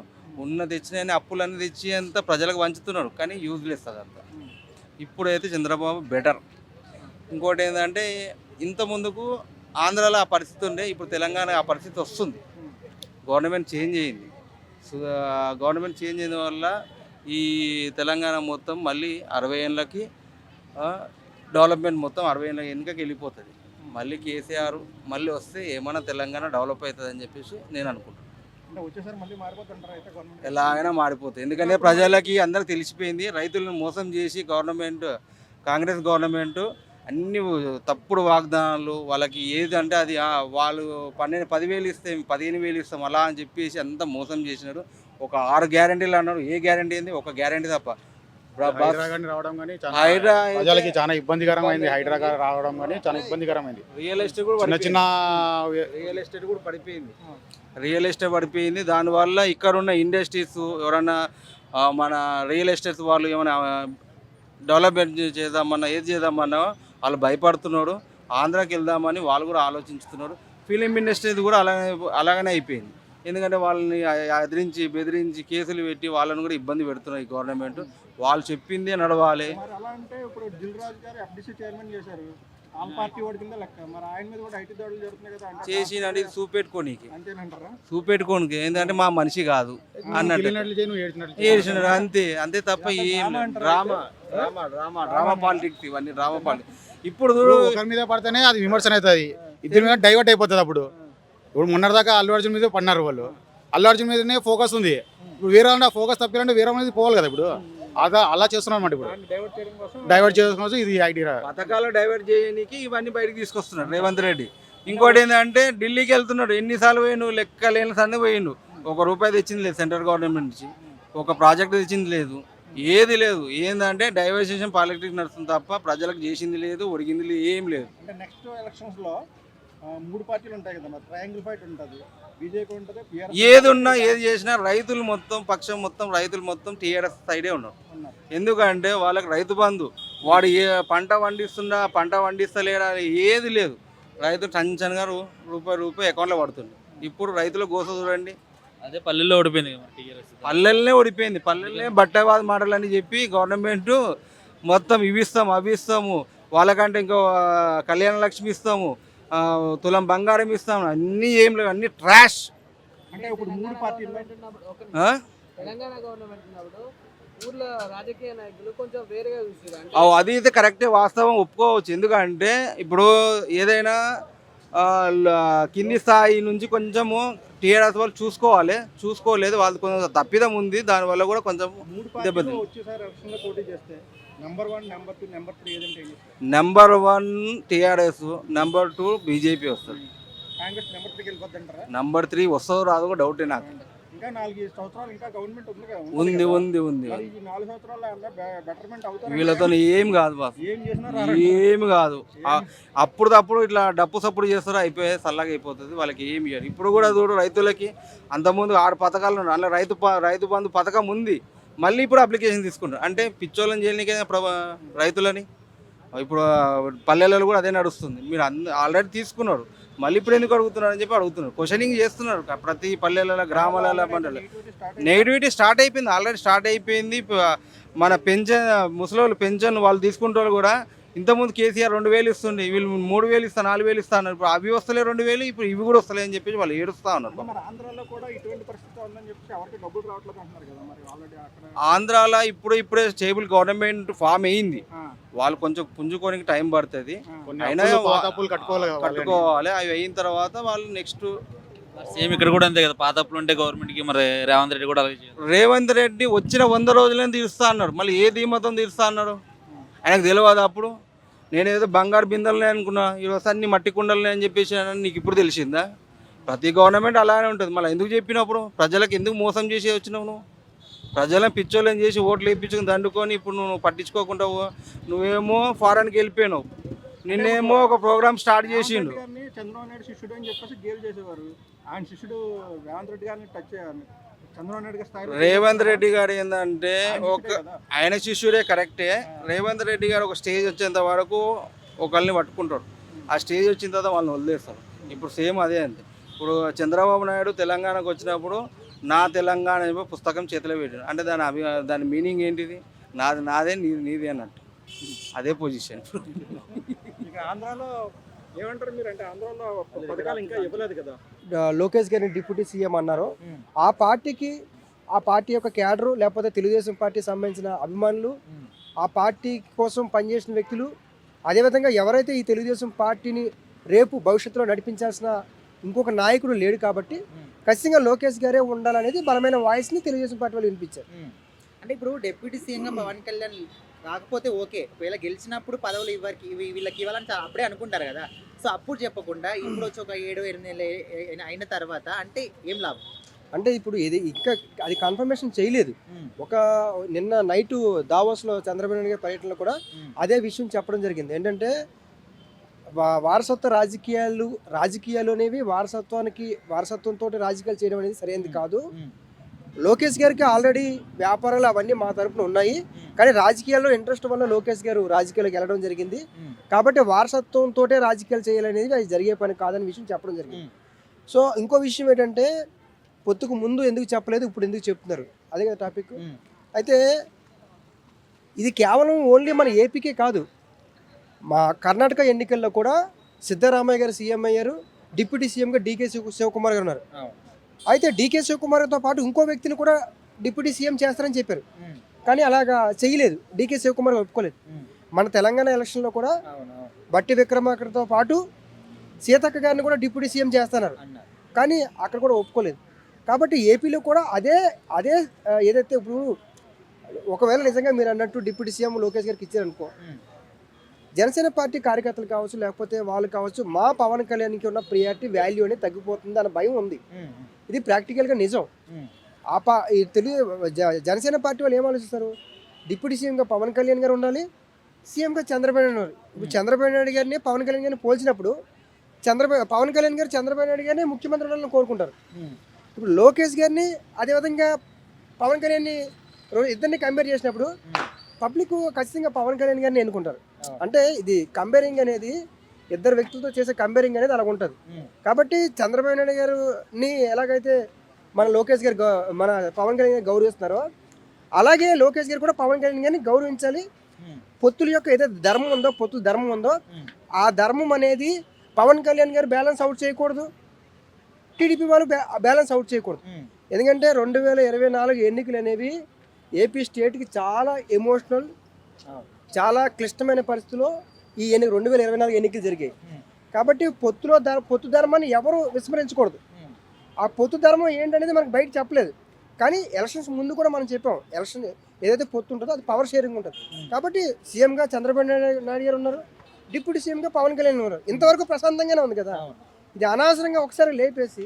తెచ్చినని అప్పులన్నీ తెచ్చి అంతా ప్రజలకు పంచుతున్నారు, కానీ యూజ్లెస్ అదంతా. ఇప్పుడైతే చంద్రబాబు బెటర్. ఇంకోటి ఏంటంటే ఇంత ముందుకు ఆంధ్రాలో ఆ పరిస్థితి ఉండే, ఇప్పుడు తెలంగాణ ఆ పరిస్థితి వస్తుంది. గవర్నమెంట్ చేంజ్ అయ్యింది. సో గవర్నమెంట్ చేంజ్ అయిన వల్ల ఈ తెలంగాణ మొత్తం మళ్ళీ 60 ఏళ్ళకి డెవలప్మెంట్ మొత్తం 60 ఏళ్ళ వెనుకకి వెళ్ళిపోతుంది. మళ్ళీ కేసీఆర్ మళ్ళీ వస్తే ఏమైనా తెలంగాణ డెవలప్ అవుతుంది అని చెప్పేసి నేను అనుకుంటున్నాను. ఎలాగైనా మారిపోతుంది, ఎందుకంటే ప్రజలకి అందరికి తెలిసిపోయింది. రైతులను మోసం చేసి కాంగ్రెస్ గవర్నమెంట్ అన్ని తప్పుడు వాగ్దానాలు, వాళ్ళకి ఏది అంటే అది వాళ్ళు 10,000 ఇస్తే 15,000 ఇస్తాం అలా అని చెప్పేసి అంతా మోసం చేసినారు. ఒక 6 గ్యారెంటీలు అన్నారు. ఏ గ్యారెంటీ ఏంది? ఒక గ్యారెంటీ తప్ప. రావడం కానీ ప్రజలకి చాలా ఇబ్బందికరమైంది. హైదరాబాద్ రావడం కానీ చాలా ఇబ్బందికరమైంది. రియల్ ఎస్టేట్ కూడా చిన్న రియల్ ఎస్టేట్ పడిపోయింది. దానివల్ల ఇక్కడ ఉన్న ఇండస్ట్రీస్ ఎవరన్నా మన రియల్ ఎస్టేట్స్ వాళ్ళు ఏమైనా డెవలప్మెంట్ చేద్దామన్నా ఏది చేద్దామన్నా వాళ్ళు భయపడుతున్నాడు. ఆంధ్రాకి వెళ్దామని వాళ్ళు కూడా ఆలోచించుతున్నారు. ఫిలిం ఇండస్ట్రీ కూడా అలాగనే అయిపోయింది. ఎందుకంటే వాళ్ళని బెదిరించి కేసులు పెట్టి వాళ్ళని కూడా ఇబ్బంది పెడుతున్నారు ఈ గవర్నమెంట్. వాళ్ళు చెప్పింది నడవాలి. చేసినది చూపెట్టుకోనికి ఏంటంటే మా మనిషి కాదు అన్నట్టు ఏడ్చినాడు అంతే తప్ప ఏం డ్రామా పాలిటిక్స్, ఇవన్నీ డ్రామా పాలిటిక్స్. ఇప్పుడు ఒకరి మీద పడితేనే అది విమర్శన అవుతుంది, ఇద్దరి మీద డైవర్ట్ అయిపోతుంది. ఇప్పుడు మొన్నటిదాకా అల్లు అర్జున్ మీద పడినారు వాళ్ళు. అల్లు అర్జున్ మీదనే ఫోకస్ ఉంది. ఇప్పుడు వేరే ఫోకస్ తప్పాలంటే వేరే మీద పోవాలి కదా. ఇప్పుడు అలా చేస్తున్నాం అన్నమాట. ఇప్పుడు డైవర్ట్ చేయడం కోసం ఇది ఐడియా. పథకాలు డైవర్ట్ చేయడానికి ఇవన్నీ బయటకు తీసుకొస్తున్నాడు రేవంత్ రెడ్డి. ఇంకోటి ఏంటంటే ఢిల్లీకి వెళ్తున్నాడు. ఎన్నిసార్లు పోయిండు లెక్క లేని సన్ని పోయిండు. ₹1 తెచ్చింది లేదు సెంట్రల్ గవర్నమెంట్ నుంచి. ఒక ప్రాజెక్ట్ తెచ్చింది లేదు, ఏది లేదు. ఏంటంటే డైవర్సేషన్ పాలిటిక్స్ నడుస్తుంది తప్ప ప్రజలకు చేసింది లేదు, ఒరిగింది లేదు, ఏం లేదు. నెక్స్ట్ ఎలక్షన్స్ లో 3 పార్టీలు ఉంటాయి కదా, ట్రయాంగిల్ ఫైట్ ఉంటుంది. బీజేపీ ఉంటుంది, ఏది ఉన్నా ఏది చేసినా రైతులు మొత్తం టీఆర్ఎస్ సైడే ఉన్నారు. ఎందుకంటే వాళ్ళకి రైతు బంధు, వాడు ఏ పంట పండిస్తలేడా ఏది లేదు. రైతు టెన్షన్గా రూపాయి అకౌంట్లో పడుతుంది. ఇప్పుడు రైతుల గోస చూడండి. అదే పల్లెల్లో ఓడిపోయింది, పల్లెల్నే ఓడిపోయింది. పల్లెల్నే బట్టవాద మాటలని చెప్పి గవర్నమెంట్ మొత్తం ఇవిస్తాము అవి ఇస్తాము, వాళ్ళకంటే ఇంకో కళ్యాణ లక్ష్మి ఇస్తాము, తులం బంగారం ఇస్తాము, అన్నీ ఏం లేవు, అన్ని ట్రాష్. అంటే ఇప్పుడు 3 పార్టీలు తెలంగాణ గవర్నమెంట్ ఉన్నప్పుడు ఊర్లో రాజకీయ నాయకులు కొంచెం వేరేగా చూస్తారు. అది అయితే కరెక్టే, వాస్తవం ఒప్పుకోవచ్చు. ఎందుకంటే ఇప్పుడు ఏదైనా కింది స్థాయి నుంచి కొంచెము టీఆర్ఎస్ వాళ్ళు చూసుకోలేదు. వాళ్ళు కొంచెం తప్పిదం ఉంది. దానివల్ల కూడా కొంచెం దెబ్బతింది. నెంబర్ 1 టీఆర్ఎస్, నెంబర్ 2 బీజేపీ వస్తుంది. నెంబర్ 3 వస్తుందో రాదో డౌటే నాకు. ఇంకా 4 సంవత్సరాలు ఇంకా గవర్నమెంట్ ఉంది కదా, ఉంది కదా. ఉంది ఉంది మరి ఈ 4 సంవత్సరాల్లో బెటర్మెంట్ అవుతారు. వీళ్ళతో ఏం కాదు బాస్, ఏం చేసినా ఏమి కాదు. అప్పుడప్పుడు ఇట్లా డప్పు సప్పుడు చేస్తారు, అయిపోయి చల్లగా అయిపోతుంది, వాళ్ళకి ఏమి ఇవ్వరు. ఇప్పుడు కూడా చూడు రైతులకి అంతకుముందు 6 పథకాలు ఉన్నాయి, అలా రైతు బంధు పథకం ఉంది, మళ్ళీ ఇప్పుడు అప్లికేషన్ తీసుకుంటారు. అంటే పిచ్చోళ్ళని చేయడానికే రైతులని. ఇప్పుడు పల్లెలలో కూడా అదే నడుస్తుంది. మీరు ఆల్రెడీ తీసుకున్నారు, మళ్ళీ ఇప్పుడు ఎందుకు అడుగుతున్నారు అని చెప్పి అడుగుతున్నారు, క్వశ్చనింగ్ చేస్తున్నారు ప్రతి పల్లెలలో, గ్రామాలలో, మండలి. నెగిటివిటీ స్టార్ట్ అయిపోయింది, ఆల్రెడీ స్టార్ట్ అయిపోయింది. మన పెన్షన్, ముసలోళ్ళు పెన్షన్ వాళ్ళు తీసుకుంటారు కూడా. ఇంతకుముందు కేసీఆర్ 2000 ఇస్తుండే, వీళ్ళు 3000 ఇస్తా, 4000 ఇస్తా అన్నారు. ఇప్పుడు అవి వస్తలే 2000, ఇప్పుడు ఇవి కూడా వస్తలే అని చెప్పి వాళ్ళు ఏడుస్తూ ఉన్నారు. మరి ఆంధ్రాలో కూడా ఇటువంటి పరిస్థితి ఉందని చెప్పి ఎవరికి డబ్బులు రావట్లేదు అంటున్నారు కదా. మరి ఆల్రెడీ అక్కడ ఆంధ్రాలో ఇప్పుడే స్టేబుల్ గవర్నమెంట్ ఫామ్ అయింది, వాళ్ళు కొంచెం పుంజుకోనికి టైం పడుతుంది. అయినా కట్టుకోవాలి, అవి అయిన తర్వాత వాళ్ళు నెక్స్ట్. సేమ్ ఇక్కడ కూడా అంతే కదా, పాత అప్పులు ఉంటే గవర్నమెంట్కి, మరి రేవంత్ రెడ్డి కూడా అలాగే చేయాలి. రేవంత్ రెడ్డి వచ్చిన 100 రోజులనే తీరుస్తా అన్నాడు, మళ్ళీ ఏ ధీమతం తీరుస్తా అన్నాడు ఆయనకు తెలియదు. అప్పుడు నేనేదో బంగారు బిందెలనే అనుకున్నా, ఈరోజు అన్ని మట్టి కుండలనే అని చెప్పేసి నీకు ఇప్పుడు తెలిసిందా? ప్రతి గవర్నమెంట్ అలానే ఉంటుంది. మళ్ళీ ఎందుకు చెప్పినప్పుడు ప్రజలకు ఎందుకు మోసం చేసి వచ్చినావు నువ్వు? ప్రజలను పిచ్చోళ్ళని చేసి ఓట్లు వేయించుకుని దండుకొని ఇప్పుడు నువ్వు పట్టించుకోకుండా నువ్వేమో ఫారెన్కి వెళ్ళిపోయినావు. నిన్నేమో ఒక ప్రోగ్రామ్ స్టార్ట్ చేసిండు. చంద్రబాబు నాయుడు శిష్యుడు అని చెప్పేసి గేలు చేసేవారు. ఆయన శిష్యుడు రేవంత్ రెడ్డి గారిని టచ్ చేయాలి. చంద్రబాబు నాయుడు గారి స్థాయిలో రేవంత్ రెడ్డి గారు ఏంటంటే ఆయన శిష్యుడే కరెక్టే. రేవంత్ రెడ్డి గారు ఒక స్టేజ్ వచ్చేంత వరకు ఒకళ్ళని పట్టుకుంటాడు, ఆ స్టేజ్ వచ్చిన తర్వాత వాళ్ళని వదిలేస్తారు. ఇప్పుడు సేమ్ అదే అంతే. ఇప్పుడు చంద్రబాబు నాయుడు తెలంగాణకు వచ్చినప్పుడు నా తెలంగాణ అని పుస్తకం చేతిలో పెట్టాడు. అంటే దాని మీనింగ్ ఏంటిది? నాదే నీది అన్నట్టు, అదే పొజిషన్. ఇక ఆంధ్రాలో ఏమంటారు మీరు? అంటే ఆంధ్రాలో పథకాలు ఇంకా ఇవ్వలేదు కదా. లోకేష్ గారిని డిప్యూటీ సీఎం అన్నారు. ఆ పార్టీ యొక్క క్యాడరు, లేకపోతే తెలుగుదేశం పార్టీ సంబంధించిన అభిమానులు, ఆ పార్టీ కోసం పనిచేసిన వ్యక్తులు, అదేవిధంగా ఎవరైతే ఈ తెలుగుదేశం పార్టీని రేపు భవిష్యత్తులో నడిపించాల్సిన ఇంకొక నాయకుడు లేడు కాబట్టి ఖచ్చితంగా లోకేష్ గారే ఉండాలనేది బలమైన వాయిస్ని తెలుగుదేశం పార్టీ వాళ్ళు వినిపించారు. అంటే ఇప్పుడు డిప్యూటీ సీఎంగా పవన్ కళ్యాణ్ రాకపోతే ఓకే, ఒకవేళ గెలిచినప్పుడు పదవులు వీళ్ళకి ఇవ్వాలని అప్పుడే అనుకుంటారు కదా. సో అప్పుడు చెప్పకుండా ఇప్పుడు వచ్చి ఒక 7-8 నెలలు అయిన తర్వాత అంటే ఏం లాభం? అంటే ఇప్పుడు ఇది ఇంకా అది కన్ఫర్మేషన్ చేయలేదు. నిన్న నైటు దావోస్లో చంద్రబాబు నాయుడు గారి పర్యటనలో కూడా అదే విషయం చెప్పడం జరిగింది. ఏంటంటే వారసత్వ రాజకీయాలు అనేవి వారసత్వంతో రాజకీయాలు చేయడం అనేది సరైనది కాదు. లోకేష్ గారికి ఆల్రెడీ వ్యాపారాలు అవన్నీ మా తరపున ఉన్నాయి, కానీ రాజకీయాల్లో ఇంట్రెస్ట్ వల్ల లోకేష్ గారు రాజకీయాలకు వెళ్ళడం జరిగింది. కాబట్టి వారసత్వంతో రాజకీయాలు చేయాలనేది అది జరిగే పని కాదని విషయం చెప్పడం జరిగింది. సో ఇంకో విషయం ఏంటంటే పొత్తుకు ముందు ఎందుకు చెప్పలేదు, ఇప్పుడు ఎందుకు చెప్తున్నారు, అదే కదా టాపిక్. అయితే ఇది కేవలం ఓన్లీ మన ఏపీకే కాదు, మా కర్ణాటక ఎన్నికల్లో కూడా సిద్ధరామయ్య గారు సీఎం అయ్యారు, డిప్యూటీ సీఎంగా డీకే శివకుమార్ గారు ఉన్నారు. అయితే డీకే శివకుమార్తో పాటు ఇంకో వ్యక్తిని కూడా డిప్యూటీ సీఎం చేస్తారని చెప్పారు, కానీ అలాగా చేయలేదు. డీకే శివకుమార్ ఒప్పుకోలేదు. మన తెలంగాణ ఎలక్షన్లో కూడా బట్టి విక్రమార్కతో పాటు సీతక్క గారిని కూడా డిప్యూటీ సీఎం చేస్తున్నారు, కానీ అక్కడ కూడా ఒప్పుకోలేదు. కాబట్టి ఏపీలో కూడా అదే ఏదైతే ఇప్పుడు ఒకవేళ నిజంగా మీరు అన్నట్టు డిప్యూటీ సీఎం లోకేష్ గారికి ఇచ్చారనుకో, జనసేన పార్టీ కార్యకర్తలు కావచ్చు, లేకపోతే వాళ్ళు కావచ్చు, మా పవన్ కళ్యాణ్కి ఉన్న ప్రియారిటీ వాల్యూ అనేది తగ్గిపోతుంది అన్న భయం ఉంది. ఇది ప్రాక్టికల్గా నిజం. జనసేన పార్టీ వాళ్ళు ఏం ఆలోచిస్తారు? డిప్యూటీ సీఎంగా పవన్ కళ్యాణ్ గారు ఉండాలి, సీఎంగా చంద్రబాబు నాయుడు ఉన్నారు. ఇప్పుడు చంద్రబాబు నాయుడు గారిని పవన్ కళ్యాణ్ గారిని పోల్చినప్పుడు పవన్ కళ్యాణ్ గారు చంద్రబాబు నాయుడు గారిని ముఖ్యమంత్రి ఉండాలని కోరుకుంటారు. ఇప్పుడు లోకేష్ గారిని అదేవిధంగా పవన్ కళ్యాణ్ని ఇద్దరిని కంపేర్ చేసినప్పుడు పబ్లిక్ ఖచ్చితంగా పవన్ కళ్యాణ్ గారిని ఎన్నుకుంటారు. అంటే ఇది కంపేరింగ్ అనేది ఇద్దరు వ్యక్తులతో చేసే కంపేరింగ్ అనేది అలా ఉంటుంది. కాబట్టి చంద్రబాబు నాయుడు గారిని ఎలాగైతే మన లోకేష్ గారు మన పవన్ కళ్యాణ్ గారు గౌరవిస్తున్నారో, అలాగే లోకేష్ గారు కూడా పవన్ కళ్యాణ్ గారిని గౌరవించాలి. పొత్తుల యొక్క ఏదైతే ధర్మం ఉందో, పొత్తుల ధర్మం ఉందో, ఆ ధర్మం అనేది పవన్ కళ్యాణ్ గారు బ్యాలెన్స్ అవుట్ చేయకూడదు, టీడీపీ వాళ్ళు బ్యాలెన్స్ అవుట్ చేయకూడదు. ఎందుకంటే 2024 ఎన్నికలు అనేవి ఏపీ స్టేట్కి చాలా ఎమోషనల్, చాలా క్లిష్టమైన పరిస్థితుల్లో ఈ 2024 ఎన్నికలు జరిగాయి. కాబట్టి పొత్తు ధర్మాన్ని ఎవరు విస్మరించకూడదు. ఆ పొత్తు ధర్మం ఏంటనేది మనకు బయట చెప్పలేదు, కానీ ఎలక్షన్స్ ముందు కూడా మనం చెప్పాం, ఎలక్షన్ ఏదైతే పొత్తు ఉంటుందో అది పవర్ షేరింగ్ ఉంటుంది. కాబట్టి సీఎంగా చంద్రబాబు నాయుడు గారు ఉన్నారు, డిప్యూటీ సీఎంగా పవన్ కళ్యాణ్ ఉన్నారు. ఇంతవరకు ప్రశాంతంగానే ఉంది కదా. ఇది అనవసరంగా ఒకసారి లేపేసి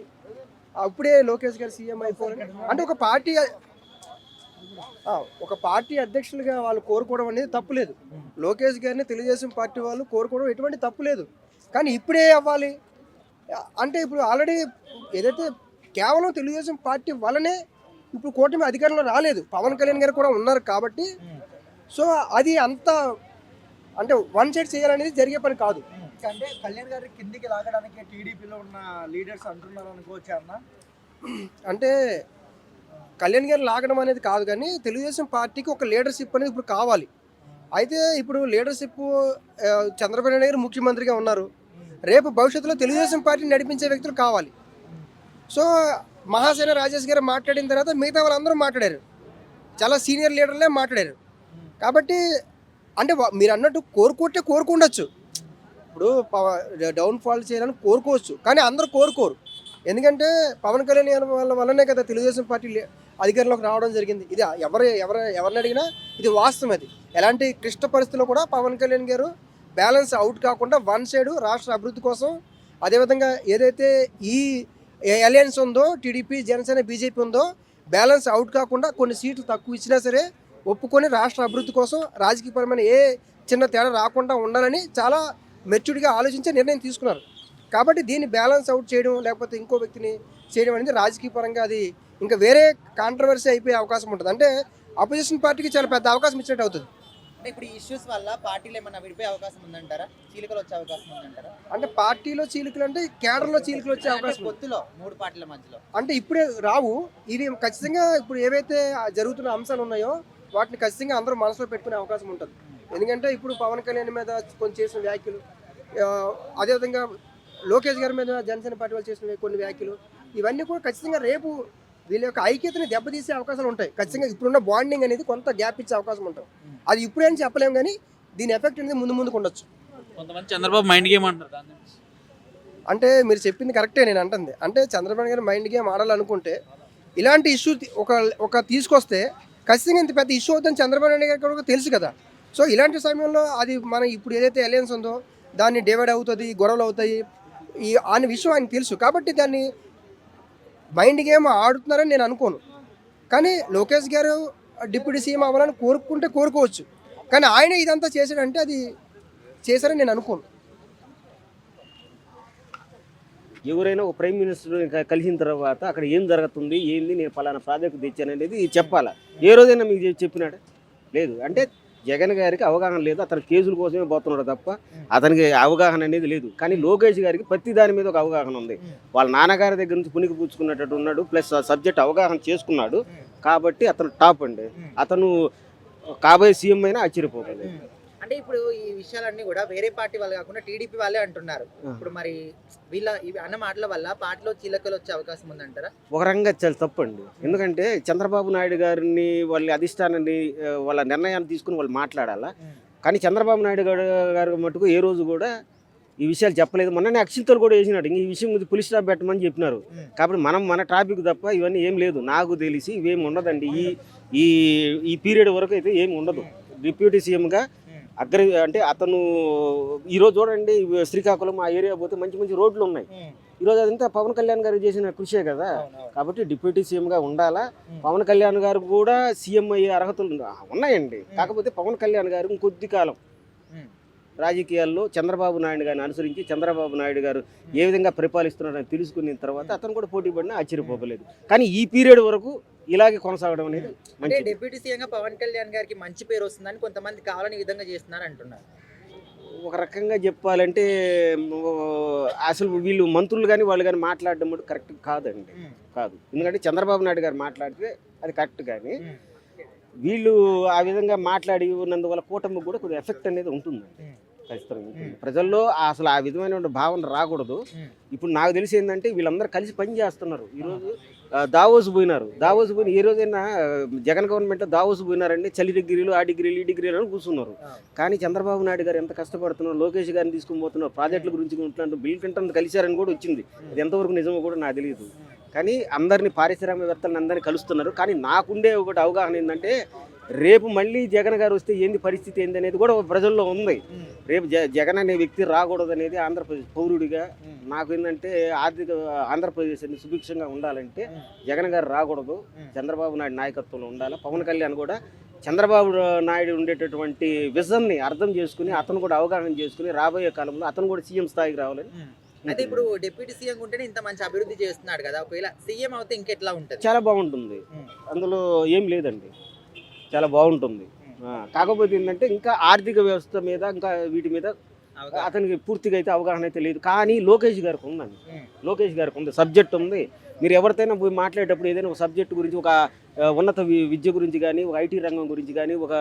అప్పుడే లోకేష్ గారు సీఎం అయిపోవాలి అంటే ఒక పార్టీ అధ్యక్షులుగా వాళ్ళు కోరుకోవడం అనేది తప్పులేదు. లోకేష్ గారిని తెలుగుదేశం పార్టీ వాళ్ళు కోరుకోవడం ఎటువంటి తప్పులేదు. కానీ ఇప్పుడే అవ్వాలి అంటే ఇప్పుడు ఆల్రెడీ ఏదైతే కేవలం తెలుగుదేశం పార్టీ వల్లనే ఇప్పుడు కూటమి అధికారంలో రాలేదు, పవన్ కళ్యాణ్ గారు కూడా ఉన్నారు కాబట్టి సో అది అంత అంటే వన్ సైడ్ చేయాలనేది జరిగే పని కాదు. అంటే కళ్యాణ్ గారి కిందికి లాగడానికి టీడీపీలో ఉన్న లీడర్స్ అంటున్నారు అనుకోవచ్చు అన్న. అంటే కళ్యాణ్ గారు లాగడం అనేది కాదు, కానీ తెలుగుదేశం పార్టీకి ఒక లీడర్షిప్ అనేది ఇప్పుడు కావాలి. అయితే ఇప్పుడు లీడర్షిప్ చంద్రబాబు నాయుడు గారు ముఖ్యమంత్రిగా ఉన్నారు, రేపు భవిష్యత్తులో తెలుగుదేశం పార్టీని నడిపించే వ్యక్తులు కావాలి. సో మహాసేన రాజేష్ గారు మాట్లాడిన తర్వాత మిగతా వాళ్ళందరూ మాట్లాడారు, చాలా సీనియర్ లీడర్లే మాట్లాడారు. కాబట్టి అంటే మీరు అన్నట్టు కోరుకుండొచ్చు, ఇప్పుడు డౌన్ఫాల్ చేయాలని కోరుకోవచ్చు, కానీ అందరూ కోరుకోరు. ఎందుకంటే పవన్ కళ్యాణ్ వల్లనే కదా తెలుగుదేశం పార్టీ అధికారంలోకి రావడం జరిగింది. ఇది ఎవరిని అడిగినా ఇది వాస్తవం. అది ఎలాంటి క్లిష్ట పరిస్థితుల్లో కూడా పవన్ కళ్యాణ్ గారు బ్యాలెన్స్ అవుట్ కాకుండా వన్ సైడ్ రాష్ట్ర అభివృద్ధి కోసం, అదేవిధంగా ఏదైతే ఈ అలయన్స్ ఉందో టీడీపీ జనసేన బీజేపీ ఉందో బ్యాలెన్స్ అవుట్ కాకుండా కొన్ని సీట్లు తక్కువ ఇచ్చినా సరే ఒప్పుకొని రాష్ట్ర అభివృద్ధి కోసం రాజకీయపరమైన ఏ చిన్న తేడా రాకుండా ఉండాలని చాలా మెచ్యూర్డ్గా ఆలోచించే నిర్ణయం తీసుకున్నారు. కాబట్టి దీన్ని బ్యాలెన్స్ అవుట్ చేయడం లేకపోతే ఇంకో వ్యక్తిని చేయడం అనేది రాజకీయ పరంగా అది ఇంకా వేరే కాంట్రవర్సీ అయిపోయే అవకాశం ఉంటుంది. అంటే అపోజిషన్ పార్టీకి చాలా పెద్ద అవకాశం ఇచ్చినట్టు అవుతుంది. అంటే ఇప్పుడు ఈ ఇష్యూస్ వల్ల పార్టీలు ఏమన్నా విడిపోయే అవకాశం ఉందంటారా, చీలికలు వచ్చే అవకాశం ఉందంటారా? అంటే పార్టీలో చీలికలు అంటే కేడర్లో చీలికలు వచ్చే అవకాశం పొత్తులో మూడు పార్టీల మధ్యలో అంటే ఇప్పుడే రావు. ఇవి ఖచ్చితంగా ఇప్పుడు ఏవైతే జరుగుతున్న అంశాలు ఉన్నాయో వాటిని ఖచ్చితంగా అందరూ మనసులో పెట్టుకునే అవకాశం ఉంటుంది. ఎందుకంటే ఇప్పుడు పవన్ కళ్యాణ్ మీద కొంచెం చేసిన వ్యాఖ్యలు, అదేవిధంగా లోకేష్ గారి మీద జనసేన పార్టీ వాళ్ళు చేసిన కొన్ని వ్యాఖ్యలు, ఇవన్నీ కూడా ఖచ్చితంగా రేపు వీళ్ళ యొక్క ఐక్యతని దెబ్బతీసే అవకాశాలు ఉంటాయి. ఖచ్చితంగా ఇప్పుడున్న బాండింగ్ అనేది కొంత గ్యాప్ ఇచ్చే అవకాశం ఉంటుంది. అది ఇప్పుడేం చెప్పలేము, కానీ దీని ఎఫెక్ట్ అనేది ముందుకు ఉండొచ్చు. కొంతమంది చంద్రబాబు మైండ్ గేమ్ అంటారు దాన్ని. అంటే మీరు చెప్పింది కరెక్టే నేను అంటుంది. అంటే చంద్రబాబు గారు మైండ్ గేమ్ ఆడాలనుకుంటే ఇలాంటి ఇష్యూ ఒక తీసుకొస్తే ఖచ్చితంగా ఇంత పెద్ద ఇష్యూ అవుతుందని చంద్రబాబు నాయుడు గారికి కూడా తెలుసు కదా. సో ఇలాంటి సమయంలో అది మనం ఇప్పుడు ఏదైతే అలయన్స్ ఉందో దాన్ని డివైడ్ అవుతుంది, గొడవలు అవుతాయి అనే విషయం ఆయనకు తెలుసు. కాబట్టి దాన్ని మైండ్ గేమ్ ఆడుతున్నారని నేను అనుకోను. కానీ లోకేష్ గారు డిప్యూటీ సీఎం అవ్వాలని కోరుకోవచ్చు, కానీ ఆయన ఇదంతా చేశాడంటే అది చేశారని నేను అనుకోను. ఎవరైనా ఒక ప్రైమ్ మినిస్టర్ కలిసిన తర్వాత అక్కడ ఏం జరుగుతుంది, ఏంది, నేను పలానా ప్రాజెక్టు తెచ్చాను అనేది చెప్పాలా. ఏ రోజైనా మీకు చెప్పినాడు? లేదు. అంటే జగన్ గారికి అవగాహన లేదు, అతను కేసుల కోసమే పోతున్నాడు తప్ప అతనికి అవగాహన అనేది లేదు. కానీ లోకేష్ గారికి ప్రతి దాని మీద ఒక అవగాహన ఉంది. వాళ్ళ నాన్నగారి దగ్గర నుంచి పునికి పుచ్చుకున్నట్టు ఉన్నాడు, ప్లస్ సబ్జెక్ట్ అవగాహన చేసుకున్నాడు కాబట్టి అతను టాప్ అండి. అతను కాబోయే సీఎం అయినా ఆశ్చర్యపోతుంది. అంటే ఇప్పుడు ఈ విషయాలన్నీ కూడా వేరే పార్టీ వాళ్ళు కాకుండా టీడీపీ వాళ్ళే అంటున్నారు. ఇప్పుడు మరి వీళ్ళ ఇవి అన్న మాటల వల్ల పార్టీలో చీలకలు వచ్చే అవకాశం ఉందంటారా? ఒక రకంగా చాలా తప్పండి. ఎందుకంటే చంద్రబాబు నాయుడు గారిని వాళ్ళ అధిష్టానాన్ని వాళ్ళ నిర్ణయాన్ని తీసుకుని వాళ్ళు మాట్లాడాలా. కానీ చంద్రబాబు నాయుడు గారు మటుకు ఏ రోజు కూడా ఈ విషయాలు చెప్పలేదు. మొన్ననే అక్షింతలు కూడా వేసినాడు, ఈ విషయం గురించి పులిస్ స్టాప్ పెట్టమని చెప్పినారు. కాబట్టి మన ట్రాఫిక్ తప్ప ఇవన్నీ ఏం లేదు. నాకు తెలిసి ఇవేమి ఉండదండి. ఈ పీరియడ్ వరకు అయితే ఏమి ఉండదు. డిప్యూటీ సీఎంగా అంటే అతను ఈరోజు చూడండి శ్రీకాకుళం ఆ ఏరియా పోతే మంచి మంచి రోడ్లు ఉన్నాయి. ఈరోజు అదంతా పవన్ కళ్యాణ్ గారు చేసిన కృషే కదా. కాబట్టి డిప్యూటీ సీఎంగా ఉండాలా. పవన్ కళ్యాణ్ గారు కూడా సీఎం అయ్యే అర్హతలు ఉన్నాయండి. కాకపోతే పవన్ కళ్యాణ్ గారు ఇంకొద్ది కాలం రాజకీయాల్లో చంద్రబాబు నాయుడు గారిని అనుసరించి చంద్రబాబు నాయుడు గారు ఏ విధంగా పరిపాలిస్తున్నారని తెలుసుకున్న తర్వాత అతను కూడా పోటీ పడినా ఆశ్చర్యపోలేదు. కానీ ఈ పీరియడ్ వరకు ఇలాగే కొనసాగడం అనేది అంటే డిప్యూటీ సీఎంగా పవన్ కళ్యాణ్ గారికి మంచి పేరు వస్తుందని కొంతమంది కావాలని విధంగా చేస్తున్నారు అంటున్నారు. ఒక రకంగా చెప్పాలంటే అసలు వీళ్ళు మంత్రులు కానీ వాళ్ళు కానీ మాట్లాడడం కరెక్ట్ కాదండి, కాదు. ఎందుకంటే చంద్రబాబు నాయుడు గారు మాట్లాడితే అది కరెక్ట్, కానీ వీళ్ళు ఆ విధంగా మాట్లాడి ఉన్నందువల్ల కూటమికి కూడా కొద్దిగా ఎఫెక్ట్ అనేది ఉంటుందండి. ఖచ్చితంగా ప్రజల్లో అసలు ఆ విధమైన భావన రాకూడదు. ఇప్పుడు నాకు తెలిసి ఏంటంటే వీళ్ళందరూ కలిసి పని చేస్తున్నారు. ఈరోజు దావోస్ పోయినారు. ఏ రోజైనా జగన్ గవర్నమెంట్ దావోస్ పోయినారండి. చలి డిగ్రీలు, ఆ డిగ్రీలు, ఈ డిగ్రీలు అని కూర్చున్నారు. కానీ చంద్రబాబు నాయుడు గారు ఎంత కష్టపడుతున్నారు, లోకేష్ గారిని తీసుకుని పోతున్నారు, ప్రాజెక్టుల గురించి ఉంటున్నారు, బిల్ క్లింటన్ కలిశారని కూడా వచ్చింది. అది ఎంతవరకు నిజమో కూడా నాకు తెలియదు. కానీ అందరినీ పారిశ్రామికవేత్తలను అందరినీ కలుస్తున్నారు. కానీ నాకుండే ఒకటి అవగాహన ఏంటంటే రేపు మళ్ళీ జగన్ గారు వస్తే ఏంది పరిస్థితి ఏంది అనేది కూడా ప్రజల్లో ఉంది. రేపు జగన్ అనే వ్యక్తి రాకూడదు అనేది ఆంధ్రప్రదేశ్ పౌరుడిగా నాకు ఏంటంటే ఆంధ్రప్రదేశ్ అనేది సుభిక్షంగా ఉండాలంటే జగన్ గారు రాకూడదు, చంద్రబాబు నాయుడు నాయకత్వంలో ఉండాలి. పవన్ కళ్యాణ్ కూడా చంద్రబాబు నాయుడు ఉండేటటువంటి విజన్ని అర్థం చేసుకుని అతను కూడా అవగాహన చేసుకుని రాబోయే కాలంలో అతను కూడా సీఎం స్థాయికి రావాలని. అయితే ఇప్పుడు డిప్యూటీ సీఎం ఉంటేనే ఇంత మంచి అభివృద్ధి చేస్తున్నాడు కదా, ఒకవేళ సీఎం అవుతే ఇంకెట్లా ఉంటుంది? చాలా బాగుంటుంది, అందులో ఏం లేదండి, చాలా బాగుంటుంది. కాకపోతే ఏంటంటే ఇంకా ఆర్థిక వ్యవస్థ మీద ఇంకా వీటి మీద అతనికి పూర్తిగా అయితే అవగాహన అయితే లేదు. కానీ లోకేష్ గారికి ఉందండి, లోకేష్ గారికి ఉంది, సబ్జెక్ట్ ఉంది. మీరు ఎవరితోనైనా పోయి మాట్లాడేటప్పుడు ఏదైనా ఒక సబ్జెక్టు గురించి, ఒక ఉన్నత విద్య గురించి కానీ, ఒక ఐటీ రంగం గురించి కానీ, ఒక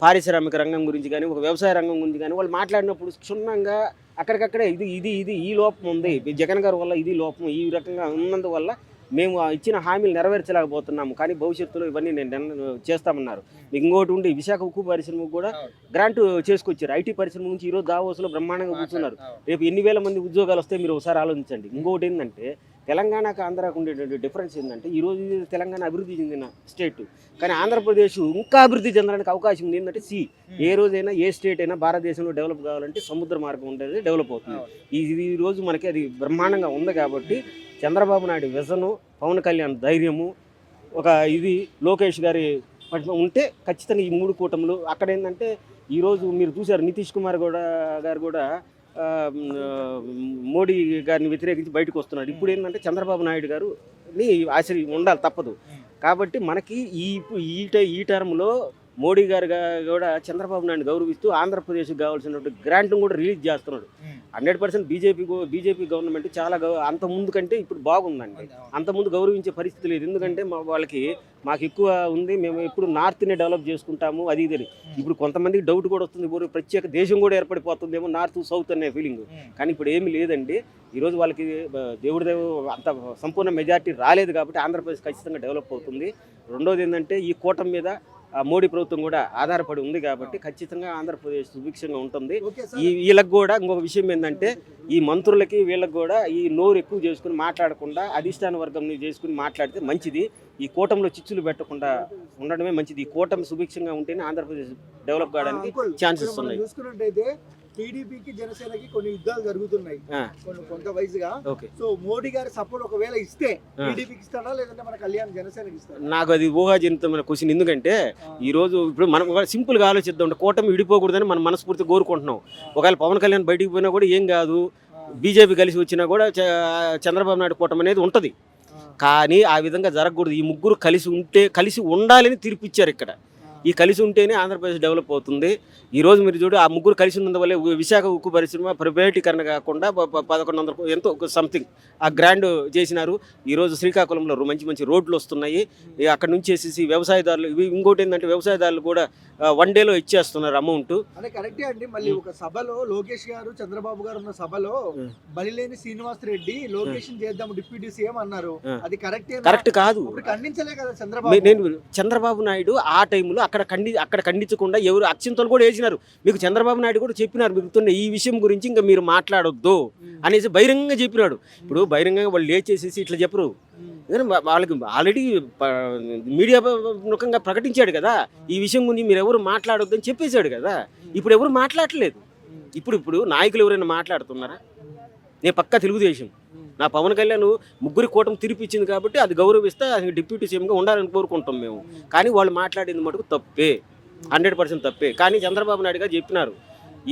పారిశ్రామిక రంగం గురించి కానీ, ఒక వ్యవసాయ రంగం గురించి కానీ వాళ్ళు మాట్లాడినప్పుడు క్షుణ్ణంగా అక్కడికక్కడే ఇది ఈ లోపం ఉంది, జగన్ గారి వల్ల ఇది లోపం ఈ రకంగా ఉన్నందువల్ల మేము ఇచ్చిన హామీలు నెరవేర్చలేకపోతున్నాము, కానీ భవిష్యత్తులో ఇవన్నీ నేను చేస్తామన్నారు. మీకు ఇంకోటి ఉండి విశాఖ ఉక్కు పరిశ్రమకు కూడా గ్రాంట్ చేసుకొచ్చారు. ఐటీ పరిశ్రమ నుంచి ఈరోజు దావోస్లో బ్రహ్మాండంగా కూర్చున్నారు. రేపు ఎన్ని వేల మంది ఉద్యోగాలు వస్తాయి మీరు ఒకసారి ఆలోచించండి. ఇంకోటి ఏంటంటే తెలంగాణకు ఆంధ్రాకు ఉండేటువంటి డిఫరెన్స్ ఏంటంటే ఈరోజు తెలంగాణ అభివృద్ధి చెందిన స్టేట్, కానీ ఆంధ్రప్రదేశ్ ఇంకా అభివృద్ధి చెందడానికి అవకాశం ఉంది. ఏంటంటే ఏ రోజైనా ఏ స్టేట్ అయినా భారతదేశంలో డెవలప్ కావాలంటే సముద్ర మార్గం ఉండేది డెవలప్ అవుతుంది. ఈ రోజు మనకి అది బ్రహ్మాండంగా ఉంది. కాబట్టి చంద్రబాబు నాయుడు విజను, పవన్ కళ్యాణ్ ధైర్యము, ఒక ఇది లోకేష్ గారి ఉంటే ఖచ్చితంగా ఈ మూడు కూటములు అక్కడ ఏంటంటే ఈరోజు మీరు చూశారు నితీష్ కుమార్ గారు కూడా మోడీ గారిని వ్యతిరేకించి బయటకు వస్తున్నాడు. ఇప్పుడు ఏంటంటే చంద్రబాబు నాయుడు గారుని ఆశ్రయం ఉండాలి, తప్పదు. కాబట్టి మనకి ఈ టర్మ్లో మోడీ గారు కూడా చంద్రబాబు నాయుడు గౌరవిస్తూ ఆంధ్రప్రదేశ్కి కావాల్సినటువంటి గ్రాంట్ను కూడా రిలీజ్ చేస్తున్నాడు. 100% బీజేపీ గవర్నమెంట్ చాలా అంత ముందు కంటే ఇప్పుడు బాగుందండి. అంత ముందు గౌరవించే పరిస్థితి లేదు. ఎందుకంటే మాకు ఎక్కువ ఉంది, మేము ఇప్పుడు నార్త్ని డెవలప్ చేసుకుంటాము అది ఇది. ఇప్పుడు కొంతమందికి డౌట్ కూడా వస్తుంది, ప్రత్యేక దేశం కూడా ఏర్పడిపోతుందేమో నార్త్ సౌత్ అనే ఫీలింగ్. కానీ ఇప్పుడు ఏమీ లేదండి. ఈరోజు వాళ్ళకి దేవుడి అంత సంపూర్ణ మెజార్టీ రాలేదు కాబట్టి ఆంధ్రప్రదేశ్ ఖచ్చితంగా డెవలప్ అవుతుంది. రెండోది ఏంటంటే ఈ కూటమి మీద మోడీ ప్రభుత్వం కూడా ఆధారపడి ఉంది కాబట్టి ఖచ్చితంగా ఆంధ్రప్రదేశ్ సుభిక్షంగా ఉంటుంది. వీళ్ళకి కూడా ఇంకొక విషయం ఏంటంటే ఈ మంత్రులకి వీళ్ళకి కూడా ఈ నోరు ఎక్కువ చేసుకుని మాట్లాడకుండా అధిష్టాన వర్గం చేసుకుని మాట్లాడితే మంచిది. ఈ కూటమిలో చిచ్చులు పెట్టకుండా ఉండడమే మంచిది. ఈ కూటమి సుభిక్షంగా ఉంటేనే ఆంధ్రప్రదేశ్ డెవలప్ కావడానికి ఛాన్సెస్ ఉన్నాయి. చూసుకున్నట్టయితే టీడీపీకి జనసేనకి కొన్ని యుద్ధాలు జరుగుతున్నాయి కొంత వయసుగా. సో మోడీ గారి సపోర్ట్ ఒకవేళ ఇస్తే టీడీపీకి ఇస్తాడా లేదంటే మన కళ్యాణ్ జనసేనకి ఇస్తాడా? నాకు అది ఊహాజనితమైన క్వశ్చన్. ఎందుకంటే ఈ రోజు ఇప్పుడు మనం సింపుల్ గా ఆలోచిద్దాం, కూటమి విడిపోకూడదని మనం మనస్ఫూర్తిగా కోరుకుంటున్నాం. ఒకవేళ పవన్ కళ్యాణ్ బయటికి పోయినా కూడా ఏం కాదు, బీజేపీ కలిసి వచ్చినా కూడా చంద్రబాబు నాయుడు కూటమి అనేది ఉంటుంది. కానీ ఆ విధంగా జరగకూడదు. ఈ ముగ్గురు కలిసి ఉండాలని తీర్పు ఇచ్చారు ఇక్కడ. ఈ కలిసి ఉంటేనే ఆంధ్రప్రదేశ్ డెవలప్ అవుతుంది. ఈరోజు మీరు చూడు ఆ ముగ్గురు కలిసి ఉన్నందువల్ల విశాఖ ఉక్కు పరిశ్రమ ప్రైవేటీకరణ కాకుండా 1100 ఎంతో సంథింగ్ ఆ గ్రాండ్ చేసినారు. ఈరోజు శ్రీకాకుళంలో మంచి రోడ్లు వస్తున్నాయి. అక్కడ నుంచి వేసేసి వ్యవసాయదారులు ఇంకోటి ఏంటంటే వ్యవసాయదారులు కూడా 1 డేలో ఇచ్చేస్తున్నారు అమౌంట్. అదే కరెక్టే అండి. మళ్ళీ ఒక సభలో లోకేష్ గారు చంద్రబాబు గారు ఉన్న సభలో బలిలేని శ్రీనివాస్ రెడ్డి లోకేష్ చేద్దాం డిప్యూటీ సీఎం అన్నారు. అది కరెక్ట్ కాదు. ఖండించలే కదా చంద్రబాబు నాయుడు ఆ టైంలో అక్కడ ఖండించకుండా ఎవరు అత్యంతలు కూడా వేసినారు. మీకు చంద్రబాబు నాయుడు కూడా చెప్పినారు, మీకు ఈ విషయం గురించి ఇంకా మీరు మాట్లాడొద్దు అనేసి బహిరంగంగా చెప్పినాడు. ఇప్పుడు బహిరంగంగా వాళ్ళు లేచేసేసి ఇట్లా చెప్పరు. వాళ్ళకి ఆల్రెడీ మీడియా ముఖంగా ప్రకటించాడు కదా, ఈ విషయం గురించి మీరు ఎవరు మాట్లాడొద్దు అని చెప్పేశాడు కదా. ఇప్పుడు ఎవరు మాట్లాడలేదు. ఇప్పుడు నాయకులు ఎవరైనా మాట్లాడుతున్నారా? నేను పక్కా తెలుగుదేశం. నా పవన్ కళ్యాణ్ ముగ్గురి కూటమి తిరిపిచ్చింది కాబట్టి అది గౌరవిస్తే అది డిప్యూటీ సీఎంగా ఉండాలని కోరుకుంటాం మేము. కానీ వాళ్ళు మాట్లాడింది మటుకు తప్పే, 100% తప్పే. కానీ చంద్రబాబు నాయుడు గారు చెప్పినారు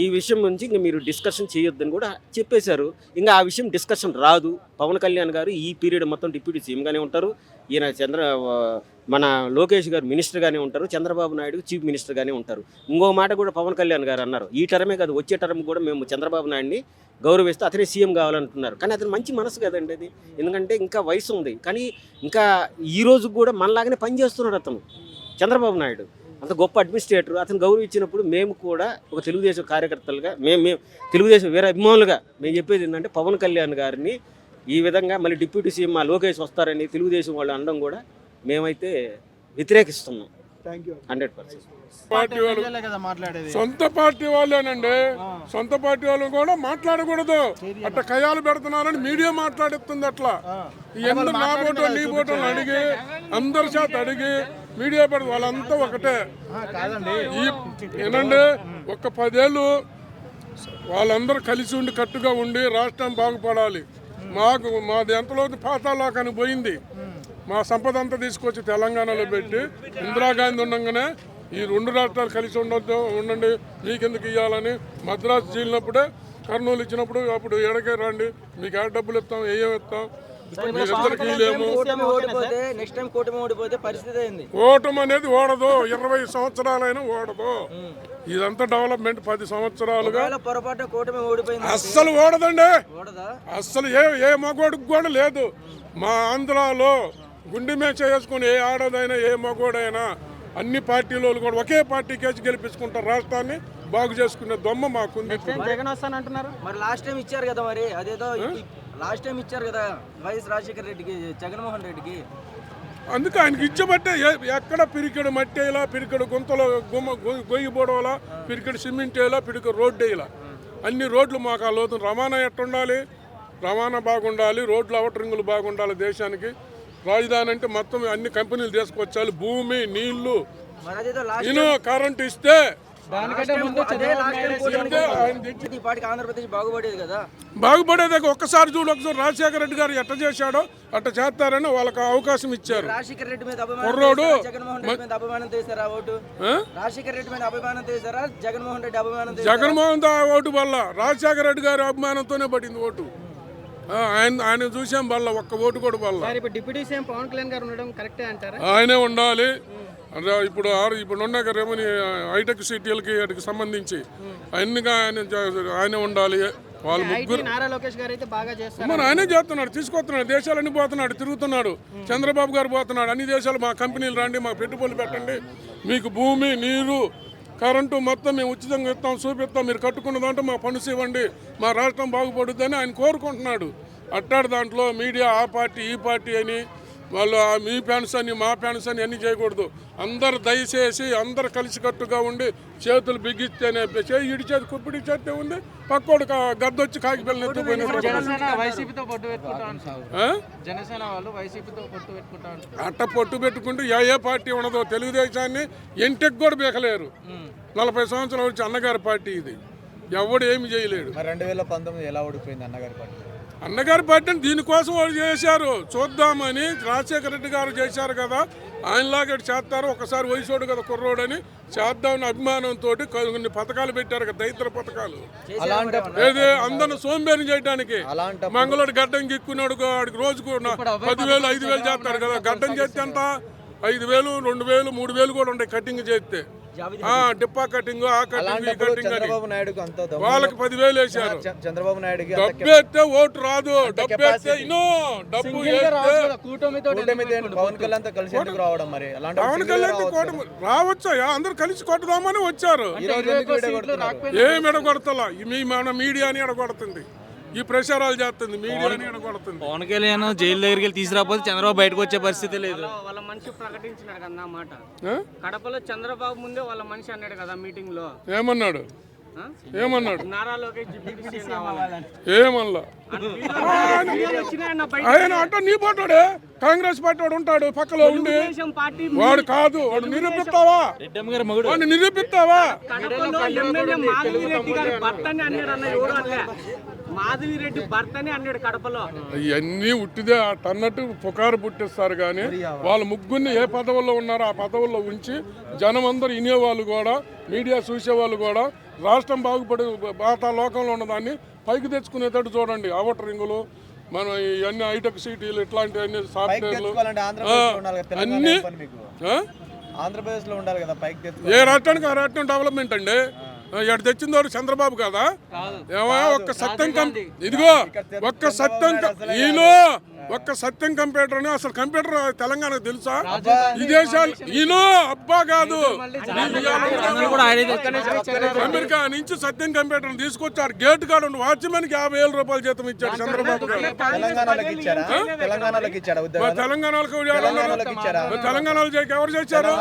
ఈ విషయం నుంచి ఇంకా మీరు డిస్కషన్ చేయొద్దని కూడా చెప్పేశారు. ఇంకా ఆ విషయం డిస్కషన్ రాదు. పవన్ కళ్యాణ్ గారు ఈ పీరియడ్ మొత్తం డిప్యూటీ సీఎంగానే ఉంటారు. ఈయన మన లోకేష్ గారు మినిస్టర్గానే ఉంటారు. చంద్రబాబు నాయుడు చీఫ్ మినిస్టర్గానే ఉంటారు. ఇంకో మాట కూడా పవన్ కళ్యాణ్ గారు అన్నారు, ఈ టర్మే కాదు వచ్చే టర్మ్ కూడా మేము చంద్రబాబు నాయుడిని గౌరవిస్తూ అతనే సీఎం కావాలంటున్నారు. కానీ అతను మంచి మనసు కదండి అది. ఎందుకంటే ఇంకా వయసు ఉంది. కానీ ఇంకా ఈ రోజు కూడా మనలాగానే పనిచేస్తున్నాడు అతను చంద్రబాబు నాయుడు. అంత గొప్ప అడ్మినిస్ట్రేటర్. అతను గౌరవించినప్పుడు మేము కూడా ఒక తెలుగుదేశం కార్యకర్తలుగా మేము తెలుగుదేశం వేరే అభిమానులుగా మేము చెప్పేది ఏంటంటే పవన్ కళ్యాణ్ గారిని ఈ విధంగా మళ్ళీ డిప్యూటీ సీఎం మా లోకేష్ వస్తారని తెలుగుదేశం వాళ్ళు అనడం కూడా మేమైతే వ్యతిరేకిస్తున్నాం 100%. సొంత పార్టీ వాళ్ళేనండి. సొంత పార్టీ వాళ్ళు కూడా మాట్లాడకూడదు. అట్లా కయాలు పెడుతున్నారని మీడియా మాట్లాడుతుంది. అట్లా ఎందుకు నా బోటో నీ బోటో అడిగి అందరి చేత అడిగి మీడియా పెడతారు, వాళ్ళంతా ఒకటే. ఏనండి ఒక్క 10 ఏళ్ళు వాళ్ళందరూ కలిసి ఉండి కట్టుగా ఉండి రాష్ట్రం బాగుపడాలి. మాది ఎంతలో పాతాళాకానికి పోయింది. మా సంపద అంతా తీసుకొచ్చి తెలంగాణలో పెట్టి ఇందిరాగాంధీ ఉండగానే ఈ 2 రాష్ట్రాలు కలిసి ఉండండి మీకెందుకు ఇవ్వాలని మద్రాసు చీలినప్పుడే కర్నూలు ఇచ్చినప్పుడు అప్పుడు ఎడకే రండి మీకు ఏ డబ్బులు ఇస్తాం ఏం ఇస్తాం మీరిద్దరికి లేము. ఓటమి అనేది ఓడదు, 20 సంవత్సరాలైనా ఓడదు. ఇదంతా డెవలప్మెంట్ 10 సంవత్సరాలుగా అస్సలు ఓడదండి. అస్సలు ఏ మగోడికి కూడా లేదు. మా ఆంధ్రాలో గుండె మీద చేసుకుని ఏ ఆడదైనా ఏ మగోడైనా అన్ని పార్టీలు కూడా ఒకే పార్టీ కేసు గెలిపించుకుంటారు. రాష్ట్రాన్ని బాగు చేసుకునే దొమ్మ మాకుంది. జగన్ వస్తానంటున్నారు. మరి లాస్ట్ టైం ఇచ్చారు కదా, మరి అదేదో లాస్ట్ టైం ఇచ్చారు కదా వైఎస్ రాజశేఖర రెడ్డికి, జగన్మోహన్ రెడ్డికి. అందుకే ఆయనకి ఇచ్చబట్టే ఎక్కడ పిరికెడు మట్టి వేయాలా, పిరికెడు గుంతలో గొయ్యి పోవడాలా, పిరికెడు సిమెంట్ వేయాలా, పిరికెడు రోడ్డు వేయాలా. అన్ని రోడ్లు మాకు ఆ లోతు రవాణా ఎట్టుండాలి, రవాణా బాగుండాలి, రోడ్లు అవటరింగులు బాగుండాలి. దేశానికి రాజధాని అంటే మొత్తం అన్ని కంపెనీలు తీసుకొచ్చాలి. భూమి నీళ్లు కరెంట్ ఇస్తే బాగుపడేది. ఒక్కసారి చూడు, ఒకసారి రాజశేఖర రెడ్డి గారు ఎట్ట చేశాడో అట్ట చేస్తారని వాళ్ళకి అవకాశం ఇచ్చారు. కుర్రోడు జగన్మోహన్ ఓటు వల్ల రాజశేఖర రెడ్డి గారి అభిమానంతోనే పడింది ఓటు. ఆయన చూసాం వల్ల ఒక్క ఓటు కూడా వల్ల. డిప్యూటీ సీఎం పవన్ కళ్యాణ్ గారు ఉండడం కరెక్టే అంటారా? ఆయనే ఉండాలి. ఇప్పుడు ఉన్న రెవెన్యూ హైటెక్ సిటీలకి వాటికి సంబంధించి అన్నిగా ఆయనే ఉండాలి. వాళ్ళు ముగ్గురు మరి ఆయనే చేస్తున్నాడు, తీసుకొస్తున్నాడు, దేశాలన్నీ పోతున్నాడు, తిరుగుతున్నాడు. చంద్రబాబు గారు పోతున్నాడు, అన్ని దేశాలు మా కంపెనీలు రండి, మా పెట్టుబడులు పెట్టండి, మీకు భూమి నీరు కరెంటు మొత్తం మేము ఉచితంగా ఇస్తాం, చూపిస్తాం, మీరు కట్టుకున్న దాంట్లో మా పనుసు ఇవ్వండి, మా రాష్ట్రం బాగుపడుద్దని ఆయన కోరుకుంటున్నాడు. అట్టాడు దాంట్లో మీడియా ఆ పార్టీ ఈ పార్టీ అని వాళ్ళు మీ ఫ్యాన్స్ అని మా ఫ్యాన్స్ అని అన్నీ చేయకూడదు. అందరు దయచేసి అందరు కలిసికట్టుగా ఉండి చేతులు బిగిస్తేనే ఇడిచేది కుప్పిడి చేస్తే ఉంది, పక్కోడు గద్దొచ్చి కాకి పిల్లలు ఎత్తుకుపోయినట్టు అట్ట పొట్టు పెట్టుకుంటూ ఏ పార్టీ ఉండదో. తెలుగుదేశాన్ని ఎంటెక్ కూడా బీకలేరు. 40 సంవత్సరాల నుంచి అన్నగారి పార్టీ ఇది, ఎవడు ఏమి చేయలేడు. 2019 ఎలా ఓడిపోయింది అన్నగారి పార్టీ? అన్నగారి పార్టీని దీనికోసం వాళ్ళు చేశారు, చూద్దామని. రాజశేఖర రెడ్డి గారు చేశారు కదా, ఆయనలాగా చేస్తారు, ఒకసారి వయసోడు కదా కుర్రోడని చేద్దామని అభిమానంతో కొన్ని పథకాలు పెట్టారు కదా, దైత్ర పథకాలు. ఏది అందరిని సోంబేరం చేయడానికి. మంగళూరు గడ్డం గిక్కున్నాడు, వాడికి రోజుకు 10,000 5,000 చేస్తారు కదా. గడ్డం చేస్తే అంత 5,000 2,000 3,000 కూడా ఉంటాయి కటింగ్ చేస్తే. డిప్పా కటింగ్ ఆ కటింగ్ ఈ కటింగ్ అని వాళ్ళకి 10,000 వేశారు. చంద్రబాబు నాయుడు డబ్బు ఎత్తే ఓటు రాదు, డబ్బు ఎత్తే డబ్బు పవన్ కళ్యాణ్ తో కలిసి రావడం. మరి పవన్ కళ్యాణ్ రావచ్చా, అందరూ కలిసి కొట్టదామని వచ్చారు. ఏం ఎడగొడతలా మన మీడియాని ఎడగొడుతుంది, ఈ ప్రచారాలు చేస్తుంది, మీడియాని ఎడగొడుతుంది. పవన్ కళ్యాణ్ జైలు దగ్గరికి వెళ్ళి తీసుకురాకపోతే చంద్రబాబు బయటకు వచ్చే పరిస్థితి లేదు. వాళ్ళ మనిషి ప్రకటించినాడు కదా మాట, కడపలో చంద్రబాబు ముందే వాళ్ళ మనిషి అన్నాడు కదా మీటింగ్ లో. ఏమన్నాడు? నారా లోకేష్ డిప్యూటీ సీఎం కావాలని. ఏమల్లా ఆయన అంటే నీ పోతాడే, కాంగ్రెస్ పార్టీ వాడు ఉంటాడు పక్కలో ఉండి, వాడు కాదు, వాడు నిరూపిస్తావా, వాడిని నిరూపిస్తావా? మాధవిరెడ్డి భర్తనే అన్నాడు కడపలో. ఇవన్నీ ఉట్టిదే అన్నట్టు పుకారు పుట్టిస్తారు. కానీ వాళ్ళ ముగ్గురిని ఏ పదవుల్లో ఉన్నారో ఆ పదవుల్లో ఉంచి జనం అందరూ వినేవాళ్ళు కూడా, మీడియా చూసేవాళ్ళు కూడా రాష్ట్రం బాగుపడే లోకంలో ఉన్నదాన్ని పైకి తెచ్చుకునేటట్టు చూడండి. అవుటర్ రింగులు, మనం ఇవన్నీ హైటెక్ సిటీలు, ఇట్లాంటి అన్ని సాఫ్ట్వేర్లు అన్ని ఆంధ్రప్రదేశ్ లో ఉండాలి కదా పైకి తెచ్చుకో. ఏ రాష్ట్రానికి ఆ రాష్ట్రం డెవలప్మెంట్ అండి. ఎక్కడ తెచ్చింది వాడు చంద్రబాబు కదా. ఒక్క సత్యం ఇదిగో ఒక్క సత్యం ఒక్క సత్యం కంప్యూటర్ అని, అసలు కంప్యూటర్ తెలంగాణకు తెలుసా? ఈ దేశాలు అబ్బా కాదు, అమెరికా నుంచి సత్యం కంప్యూటర్ తీసుకొచ్చారు. గేట్ కాడ ఉండి వాచ్మెన్ కి 50,000 రూపాయలు జీతం ఇచ్చాడు చంద్రబాబు గారు. తెలంగాణలో ఎవరు చేశారు?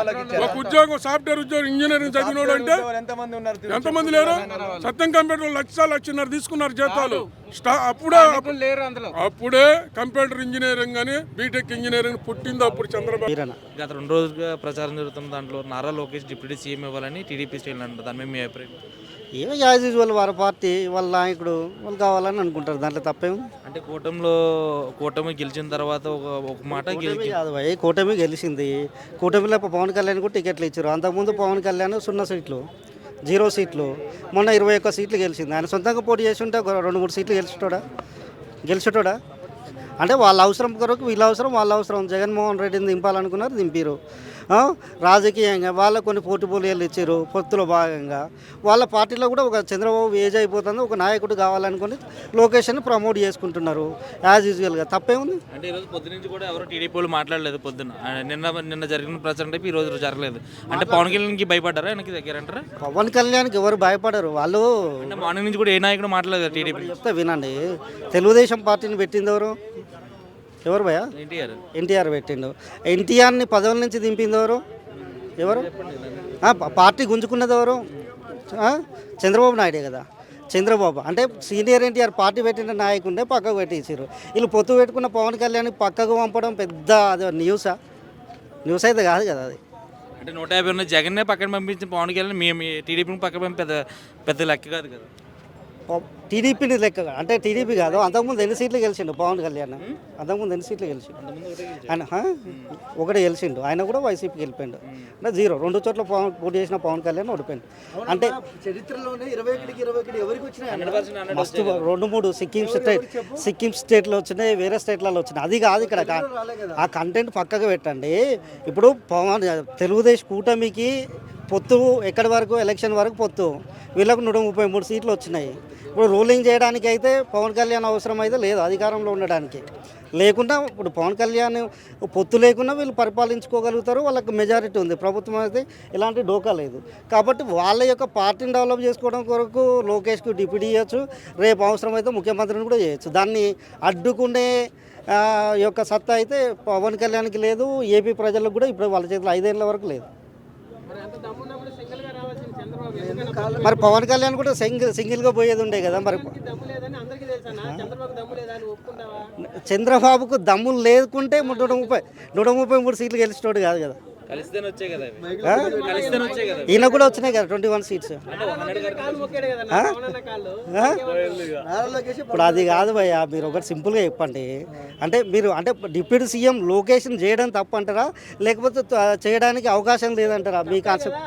ఒక ఉద్యోగం, సాఫ్ట్వేర్ ఉద్యోగం, ఇంజనీరింగ్ చదివినోడు అంటే ఎంతమంది లేరు? సత్యం కంప్యూటర్ 1,00,000 1,50,000 తీసుకున్నారు జీతాలు. అప్పుడే కంప్యూటర్ సాఫ్ట్వేర్ ఇంజనీరింగ్ అని బీటెక్ ఇంజనీరింగ్ పుట్టింది అప్పుడు చంద్రబాబు. గత 2 రోజులుగా ప్రచారం జరుగుతున్న దాంట్లో నారా లోకేష్ డిప్యూటీ సీఎం ఇవ్వాలని టీడీపీ స్టేట్ అంటారు. దాని మీద మీ అభిప్రాయం? ఏమో యాజ్ యూజువల్ వారి పార్టీ వాళ్ళ నాయకుడు వాళ్ళు కావాలని అనుకుంటారు, దాంట్లో తప్పేం అంటే కూటమి గెలిచిన తర్వాత ఒక మాట కాదు భయ్, కూటమి గెలిచింది. కూటమిలో పవన్ కళ్యాణ్ కూడా టికెట్లు ఇచ్చారు. అంతకుముందు పవన్ కళ్యాణ్ 0 సీట్లు 0 సీట్లు, మొన్న 21 సీట్లు గెలిచింది. ఆయన సొంతంగా పోటీ చేసి ఉంటే 2-3 సీట్లు గెలిచేటోడా అంటే వాళ్ళ అవసరం కొరకు వీళ్ళ అవసరం వాళ్ళ అవసరం. జగన్మోహన్ రెడ్డిని దింపాలనుకున్నారు, దింపారు. రాజకీయంగా వాళ్ళ కొన్ని పోర్టుపోలియోలు ఇచ్చారు పొత్తులో భాగంగా. వాళ్ళ పార్టీలో కూడా ఒక చంద్రబాబు ఏజ్ అయిపోతుంది, ఒక నాయకుడు కావాలనుకుని లొకేషన్ ప్రమోట్ చేసుకుంటున్నారు యాజ్ యూజువల్గా. తప్పేముంది? అంటే ఈరోజు పొద్దు నుంచి కూడా ఎవరు టీడీపీ వాళ్ళు మాట్లాడలేదు. పొద్దున్న నిన్న జరిగిన ప్రచారం టైపు ఈరోజు జరగలేదు. అంటే పవన్ కళ్యాణ్కి భయపడ్డారా? వెనక్కి దగ్గర అంటారా? పవన్ కళ్యాణ్కి ఎవరు భయపడరు. వాళ్ళు అంటే మార్నింగ్ నుంచి కూడా ఏ నాయకుడు మాట్లాడలేదు టీడీపీ. చెప్తే వినండి, తెలుగుదేశం పార్టీని పెట్టింది ఎవరు భయ? ఎన్టీఆర్ పెట్టిండు. ఎన్టీఆర్ని పదవుల నుంచి దింపింది ఎవరు? పార్టీ గుంజుకున్నది ఎవరు? చంద్రబాబు నాయుడే కదా. చంద్రబాబు అంటే సీనియర్ ఎన్టీఆర్ పార్టీ పెట్టిన నాయకుడినే పక్కకు పెట్టించారు. వీళ్ళు పొత్తు పెట్టుకున్న పవన్ కళ్యాణ్ పక్కకు పంపడం పెద్ద అది న్యూస్ అయితే కాదు కదా అది. అంటే 150 ఉన్న జగన్నే పక్కన పంపించిన పవన్ కళ్యాణ్ మేము టీడీపీని పక్కన పంపి పెద్ద లెక్క కాదు కదా. టీడీపీని లెక్క అంటే టీడీపీ కాదు. అంతకుముందు 8 సీట్లు గెలిచిండు పవన్ కళ్యాణ్. అంతకుముందు 8 సీట్లు గెలిచిండు ఆయన, ఒకటి గెలిచిండు. ఆయన కూడా వైసీపీకి వెళ్ళిపోయిండు. అంటే 0 2 చోట్ల పోటీ చేసిన పవన్ కళ్యాణ్ ఓడిపోయిండు. అంటే చరిత్రలోనే 21 ఎవరికి వచ్చినాయి? మస్తు 2-3 సిక్కిం స్టేట్లో వచ్చినాయి, వేరే స్టేట్లలో వచ్చినాయి. అది కాదు ఇక్కడ. ఆ కంటెంట్ పక్కకు పెట్టండి. ఇప్పుడు తెలుగుదేశం కూటమికి పొత్తు ఎక్కడి వరకు, ఎలక్షన్ వరకు పొత్తు. వీళ్ళకు 133 సీట్లు వచ్చినాయి. ఇప్పుడు రూలింగ్ చేయడానికి అయితే పవన్ కళ్యాణ్ అవసరం అయితే లేదు అధికారంలో ఉండడానికి. లేకుండా ఇప్పుడు పవన్ కళ్యాణ్ పొత్తు లేకుండా వీళ్ళు పరిపాలించుకోగలుగుతారు. వాళ్ళకి మెజారిటీ ఉంది. ప్రభుత్వం అయితే ఎలాంటి డోకా లేదు. కాబట్టి వాళ్ళ యొక్క పార్టీని డెవలప్ చేసుకోవడం కొరకు లోకేష్కి డిప్యూటీ చేయొచ్చు, రేపు అవసరమైతే ముఖ్యమంత్రిని కూడా చేయొచ్చు. దాన్ని అడ్డుకునే యొక్క సత్తా అయితే పవన్ కళ్యాణ్కి లేదు. ఏపీ ప్రజలకు కూడా ఇప్పుడు వాళ్ళ చేతిలో 5 ఏళ్ళ వరకు లేదు. మరి పవన్ కళ్యాణ్ కూడా సింగిల్గా పోయేది ఉండే కదా. మరి చంద్రబాబుకు దమ్ము లేకుంటే 133 సీట్లు గెలిచినోడు కాదు కదా. ఈయన కూడా వచ్చినాయి కదా 21 సీట్స్. ఇప్పుడు అది కాదు భయ్య, మీరు ఒకటి సింపుల్గా చెప్పండి. అంటే మీరు అంటే డిప్యూటీ సీఎం లొకేషన్ చేయడం తప్పు అంటారా, లేకపోతే చేయడానికి అవకాశం లేదంటారా? మీ కాన్సెప్ట్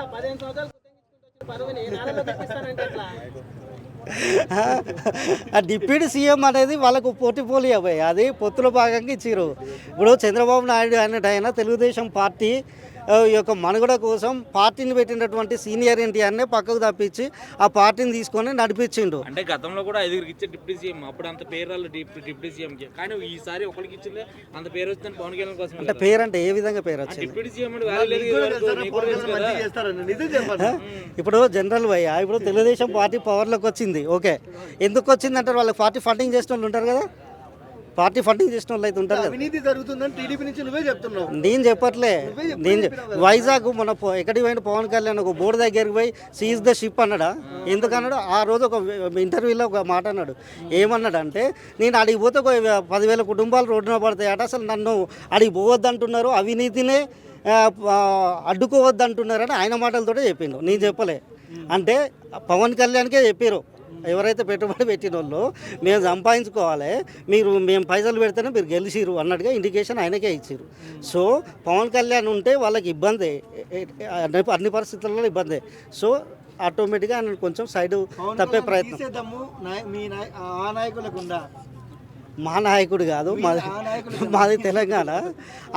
ఆ డిప్యూటీ సీఎం అనేది వాళ్ళకు పోర్ట్ఫోలియో భయ్య, అది పొత్తులో భాగంగా ఇచ్చారు. ఇప్పుడు చంద్రబాబు నాయుడు అన్నట్టు తెలుగుదేశం పార్టీ యొక్క మనుగడ కోసం పార్టీని పెట్టినటువంటి సీనియర్ ఎన్టీఆర్నే పక్కకు తప్పించి ఆ పార్టీని తీసుకొని నడిపించిండు. అంటే గతంలో కూడా 5 ఇచ్చే డిప్యూటీ సీఎం, అప్పుడు అంత పేరు రాలేదు డిప్యూటీ సీఎంకి. కానీ ఈసారి ఒకరికి ఇచ్చింది అంత పేరు వచ్చింది పవన్ కళ్యాణ్ కోసం. అంటే పేరు అంటే ఏ విధంగా పేరు వచ్చింది? డిప్యూటీ సీఎం ఇప్పుడు జనరల్ భయ్య, ఇప్పుడు తెలుగుదేశం పార్టీ పవర్లోకి వచ్చింది, ఓకే. ఎందుకు వచ్చింది అంటారు? వాళ్ళకి పార్టీ ఫండింగ్ చేసిన వాళ్ళు ఉంటారు కదా. పార్టీ ఫండింగ్ చేసిన వాళ్ళు అయితే ఉంటారు కదా. అవినీతి జరుగుతుందని టీడీపీ నుంచి నువ్వే చెప్తున్నావు. నేను చెప్పట్లే. వైజాగ్ మన ఎక్కడికి పోయిన పవన్ కళ్యాణ్ ఒక బోర్డు దగ్గరికి పోయి సీజ్ ద షిప్ అన్నాడా? ఎందుకన్నాడు? ఆ రోజు ఒక ఇంటర్వ్యూలో ఒక మాట అన్నాడు. ఏమన్నాడు అంటే, నేను అడిగి పోతే ఒక 10,000 కుటుంబాలు రోడ్డున పడతాయట, అసలు నన్ను అడిగి పోవద్దంటున్నారు, అవినీతినే అడ్డుకోవద్దంటున్నారని ఆయన మాటలతోటే చెప్పిండు, నేను చెప్పలే. అంటే పవన్ కళ్యాణ్కే చెప్పారు, ఎవరైతే పెట్టుబడి పెట్టిన వాళ్ళు మేము సంపాదించుకోవాలి, మేము పైసలు పెడితేనే మీరు గెలిచిరు అన్నట్టుగా ఇండికేషన్ ఆయనకే ఇచ్చారు. సో పవన్ కళ్యాణ్ ఉంటే వాళ్ళకి ఇబ్బంది, అన్ని పరిస్థితుల్లో ఇబ్బంది. సో ఆటోమేటిక్గా ఆయన కొంచెం సైడ్ తప్పే ప్రయత్నం. ఆ నాయకులకు ఉందా? మా నాయకుడు కాదు, మాది తెలంగాణ.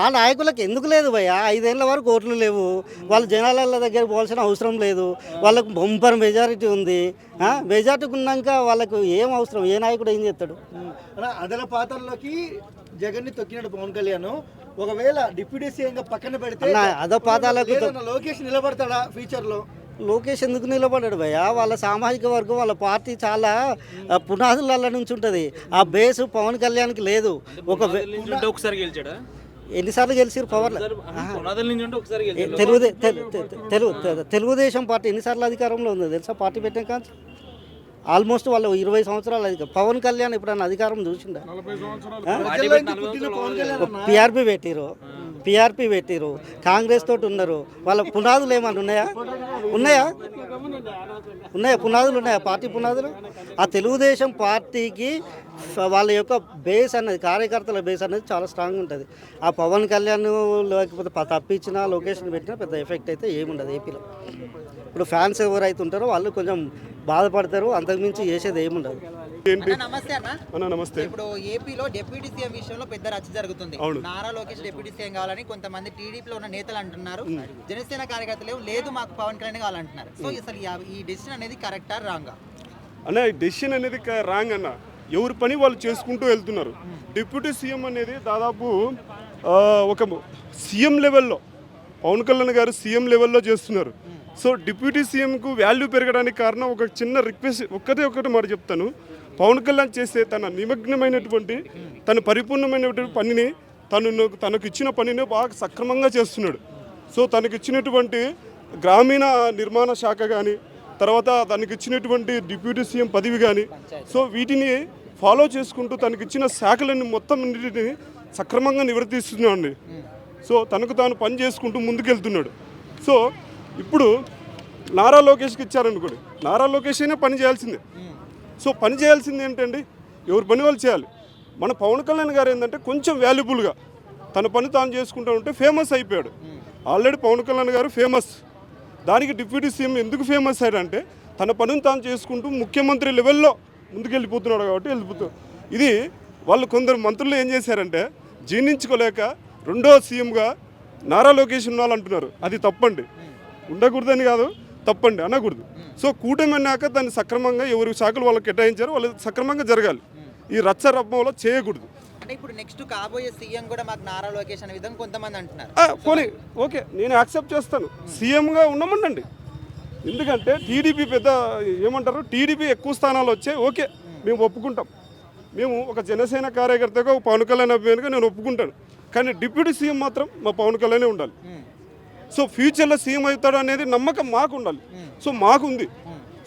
ఆ నాయకులకు ఎందుకు లేదు భయ్య? 5 ఏళ్ళ వరకు ఓట్లు లేవు. వాళ్ళు జనాల దగ్గర పోవాల్సిన అవసరం లేదు. వాళ్ళకు బంపర్ మెజారిటీ ఉంది. మెజారిటీకి ఉన్నాక వాళ్ళకు ఏం అవసరం? ఏ నాయకుడు ఏం చేస్తాడు? అదల పాత్రలోకి జగన్ ని తొక్కినాడు పవన్ కళ్యాణ్. ఒకవేళ డిప్యూటీ సీఎంగా పక్కన పెడితే అదో పాతాలకు లోకేష్ నిలబడతాడా ఫ్యూచర్ లో? లోకేష్ ఎందుకు నిలబడ్డాడు భయ్య? వాళ్ళ సామాజిక వర్గం, వాళ్ళ పార్టీ చాలా పునాదుల నుంచి ఉంటుంది. ఆ బేస్ పవన్ కళ్యాణ్కి లేదు. ఒకసారి గెలిచాడా? ఎన్నిసార్లు గెలిచారు పవర్లో? తెలుగుదేశం పార్టీ ఎన్నిసార్లు అధికారంలో ఉంది తెలుసా? పార్టీ పెట్టిన కానీ ఆల్మోస్ట్ వాళ్ళు 20 సంవత్సరాలు పవన్ కళ్యాణ్ ఎప్పుడైనా అధికారం చూసిందా? 40 సంవత్సరాలు ప్రజల్లో నుంచి పుట్టిన పవన్ కళ్యాణ్ అన్న పిఆర్పి పెట్టిరు, కాంగ్రెస్ తోటి ఉన్నారు. వాళ్ళ పునాదులు ఏమన్నా ఉన్నాయా పునాదులు ఉన్నాయా? పార్టీ పునాదులు ఆ తెలుగుదేశం పార్టీకి వాళ్ళ యొక్క బేస్ అనేది, కార్యకర్తల బేస్ అనేది చాలా స్ట్రాంగ్ ఉంటుంది. ఆ పవన్ కళ్యాణ్ లేకపోతే తప్పించినా లొకేషన్ పెట్టినా పెద్ద ఎఫెక్ట్ అయితే ఏముండదు ఏపీలో. ఇప్పుడు ఫ్యాన్స్ ఎవరైతే ఉంటారో వాళ్ళు కొంచెం బాధపడతారు, అంతకుమించి చేసేది ఏముండదు. నమస్తే అన్న. నమస్తే. ఇప్పుడు ఏపీలో డిప్యూటీ సీఎం విషయంలో పెద్ద రచ్చ జరుగుతుంది. నారా లోకేష్ డిప్యూటీ సీఎం కావాలని కొంతమంది టీడీపీలో ఉన్న నేతలు అంటున్నారు, జనసేన కార్యకర్తలు లేదు మాకు పవన్ కళ్యాణ్ కావాలంటున్నారు. సో అసలు ఈ డెసిషన్ అనేది కరెక్టా రాంగా? అన్న ఈ డెసిషన్ అనేది రాంగ్ అన్న. ఎవరి పని వాళ్ళు చేసుకుంటూ వెళ్తున్నారు. డిప్యూటీ సీఎం అనేది దాదాపు ఒక సీఎం లెవెల్లో పవన్ కళ్యాణ్ గారు సీఎం లెవెల్లో చేస్తున్నారు. సో డిప్యూటీ సీఎంకు వాల్యూ పెరగడానికి కారణం ఒక చిన్న రిక్వెస్ట్, ఒకటి మాట చెప్తాను. పవన్ కళ్యాణ్ చేసే తన నిమగ్నమైనటువంటి తన పరిపూర్ణమైనటువంటి పనిని తనకు ఇచ్చిన పనిని బాగా సక్రమంగా చేస్తున్నాడు. సో తనకి ఇచ్చినటువంటి గ్రామీణ నిర్మాణ శాఖ కానీ, తర్వాత తనకి ఇచ్చినటువంటి డిప్యూటీ సీఎం పదవి కానీ, సో వీటిని ఫాలో చేసుకుంటూ తనకిచ్చిన శాఖలన్నీ మొత్తం సక్రమంగా నివర్తిస్తున్నాడు. సో తనకు తాను పని చేసుకుంటూ ముందుకెళ్తున్నాడు. సో ఇప్పుడు నారా లోకేష్కి ఇచ్చారనుకోండి, నారా లోకేష్ అయినా పని చేయాల్సిందే. సో పని చేయాల్సింది ఏంటండి, ఎవరి పని వాళ్ళు చేయాలి. మన పవన్ కళ్యాణ్ గారు ఏంటంటే కొంచెం వాల్యుబుల్గా తన పని తాను చేసుకుంటూ ఉంటే ఫేమస్ అయిపోయాడు. ఆల్రెడీ పవన్ కళ్యాణ్ గారు ఫేమస్. దానికి డిప్యూటీ సీఎం ఎందుకు ఫేమస్ అయ్యాడంటే తన పనిని తాను చేసుకుంటూ ముఖ్యమంత్రి లెవెల్లో ముందుకెళ్ళిపోతున్నాడు కాబట్టి వెళ్ళిపోతాడు. ఇది వాళ్ళు కొందరు మంత్రులు ఏం చేశారంటే జీర్ణించుకోలేక రెండో సీఎంగా నారా లోకేష్ ఉండాలంటున్నారు. అది తప్పండి, ఉండకూడదని కాదు, తప్పండి, అనకూడదు. సో కూటమి అన్నాక దాన్ని సక్రమంగా ఎవరి శాఖలు వాళ్ళకి కేటాయించారో వాళ్ళు సక్రమంగా జరగాలి. ఈ రచ్చ రబ్బంలో చేయకూడదు. అంటే ఇప్పుడు నెక్స్ట్ కాబోయే సీఎం కూడా మాకు నారా లోకేష్ అనే విధంగా కొంతమంది అంటున్నారు. పోనీ ఓకే, నేను యాక్సెప్ట్ చేస్తాను, సీఎంగా ఉండమండి. ఎందుకంటే టీడీపీ పెద్ద ఏమంటారు, టీడీపీ ఎక్కువ స్థానాలు వచ్చాయి, ఓకే మేము ఒప్పుకుంటాం. మేము ఒక జనసేన కార్యకర్తగా ఒక పవన్ కళ్యాణ్ అభిమానిగా నేను ఒప్పుకుంటాను. కానీ డిప్యూటీ సీఎం మాత్రం మా పవన్ కళ్యాణే ఉండాలి. సో ఫ్యూచర్లో సీఎం అవుతాడు అనేది నమ్మకం మాకు ఉండాలి. సో మాకుంది.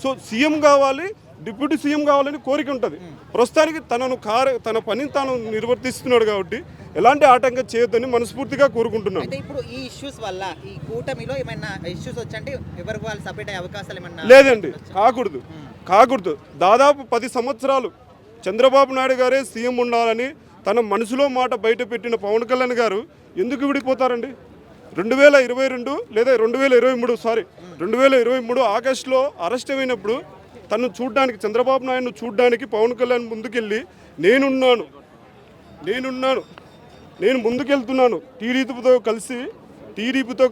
సో సీఎం కావాలి, డిప్యూటీ సీఎం కావాలని కోరిక ఉంటుంది. ప్రస్తుతానికి తన పనిని తాను నిర్వర్తిస్తున్నాడు కాబట్టి ఎలాంటి ఆటంకం చేయొద్దని మనస్ఫూర్తిగా కోరుకుంటున్నాను. అయితే ఇప్పుడు ఈ ఇష్యూస్ వల్ల ఈ కూటమిలో ఏమైనా ఇష్యూస్ వచ్చంటే ఎవరికి వాళ్ళు సపరేట్ అయ్యే అవకాశాలు ఏమన్నా? లేదండి, కాకూడదు. దాదాపు 10 సంవత్సరాలు చంద్రబాబు నాయుడు గారే సీఎం ఉండాలని తన మనసులో మాట బయట పెట్టిన పవన్ కళ్యాణ్ గారు ఎందుకు విడిపోతారండి? 2022 లేదా 2023 ఆగస్టులో అరెస్ట్ అయినప్పుడు తను చూడ్డానికి, చంద్రబాబు నాయుడును చూడ్డానికి పవన్ కళ్యాణ్ ముందుకెళ్ళి నేనున్నాను, నేను ముందుకెళ్తున్నాను, టీడీపీతో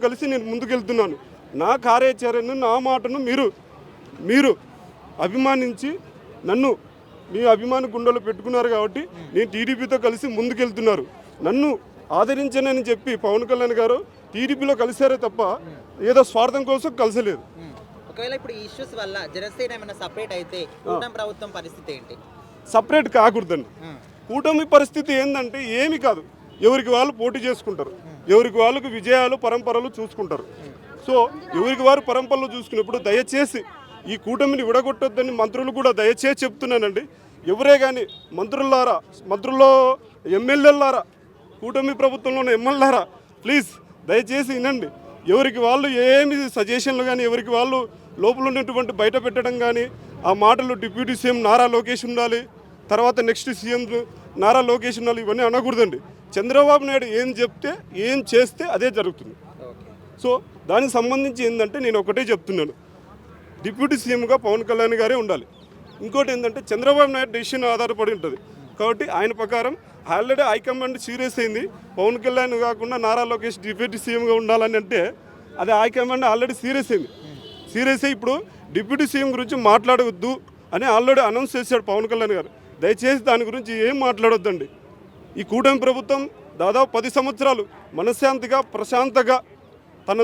కలిసి నేను ముందుకెళ్తున్నాను, నా కార్యాచరణను నా మాటను మీరు అభిమానించి నన్ను మీ అభిమాన గుండెలో పెట్టుకున్నారు కాబట్టి నేను టీడీపీతో కలిసి ముందుకెళ్తున్నారు, నన్ను ఆదరించనని చెప్పి పవన్ కళ్యాణ్ గారు టీడీపీలో కలిసారే తప్ప ఏదో స్వార్థం కోసం కలిసలేదు. ఒకవేళ ఇప్పుడు ఈ ఇష్యూస్ వల్ల జనసేన ఏమైనా సపరేట్ అయితే కూటమి ప్రభుత్వం పరిస్థితి ఏంటి? సపరేట్ కాకూడదండి. కూటమి పరిస్థితి ఏంటంటే ఏమి కాదు, ఎవరికి వాళ్ళు పోటీ చేసుకుంటారు, ఎవరికి వాళ్ళకు విజయాలు పరంపరలు చూసుకుంటారు. సో ఎవరికి వారు పరంపరలు చూసుకున్నప్పుడు దయచేసి ఈ కూటమిని విడగొట్టొద్దని మంత్రులు కూడా దయచేసి చెప్తున్నానండి. ఎవరే కానీ మంత్రుల్లో ఎమ్మెల్యేలారా, కూటమి ప్రభుత్వంలో ఉన్న ఎమ్మెల్యేలారా, ప్లీజ్ దయచేసి వినండి. ఎవరికి వాళ్ళు ఏమి సజెషన్లు కానీ, ఎవరికి వాళ్ళు లోపల ఉన్నటువంటి బయట పెట్టడం కానీ, ఆ మాటలు డిప్యూటీ సీఎం నారా లోకేష్ ఉండాలి, తర్వాత నెక్స్ట్ సీఎం నారా లోకేష్ ఉండాలి, ఇవన్నీ అనకూడదండి. చంద్రబాబు నాయుడు ఏం చెప్తే ఏం చేస్తే అదే జరుగుతుంది. సో దానికి సంబంధించి ఏంటంటే నేను ఒకటే చెప్తున్నాను, డిప్యూటీ సీఎంగా పవన్ కళ్యాణ్ గారే ఉండాలి. ఇంకోటి ఏంటంటే చంద్రబాబు నాయుడు డెసిషన్ ఆధారపడి ఉంటుంది కాబట్టి ఆయన ప్రకారం ఆల్రెడీ హైకమాండ్ సీరియస్ అయింది, పవన్ కళ్యాణ్ కాకుండా నారా లోకేష్ డిప్యూటీ సీఎంగా ఉండాలని అంటే అది హైకమాండ్ ఆల్రెడీ సీరియస్ అయింది. సీరియస్ అయ్యి ఇప్పుడు డిప్యూటీ సీఎం గురించి మాట్లాడవద్దు అని ఆల్రెడీ అనౌన్స్ చేశాడు పవన్ కళ్యాణ్ గారు. దయచేసి దాని గురించి ఏం మాట్లాడొద్దండి. ఈ కూటమి ప్రభుత్వం దాదాపు 10 సంవత్సరాలు మనశ్శాంతిగా ప్రశాంతంగా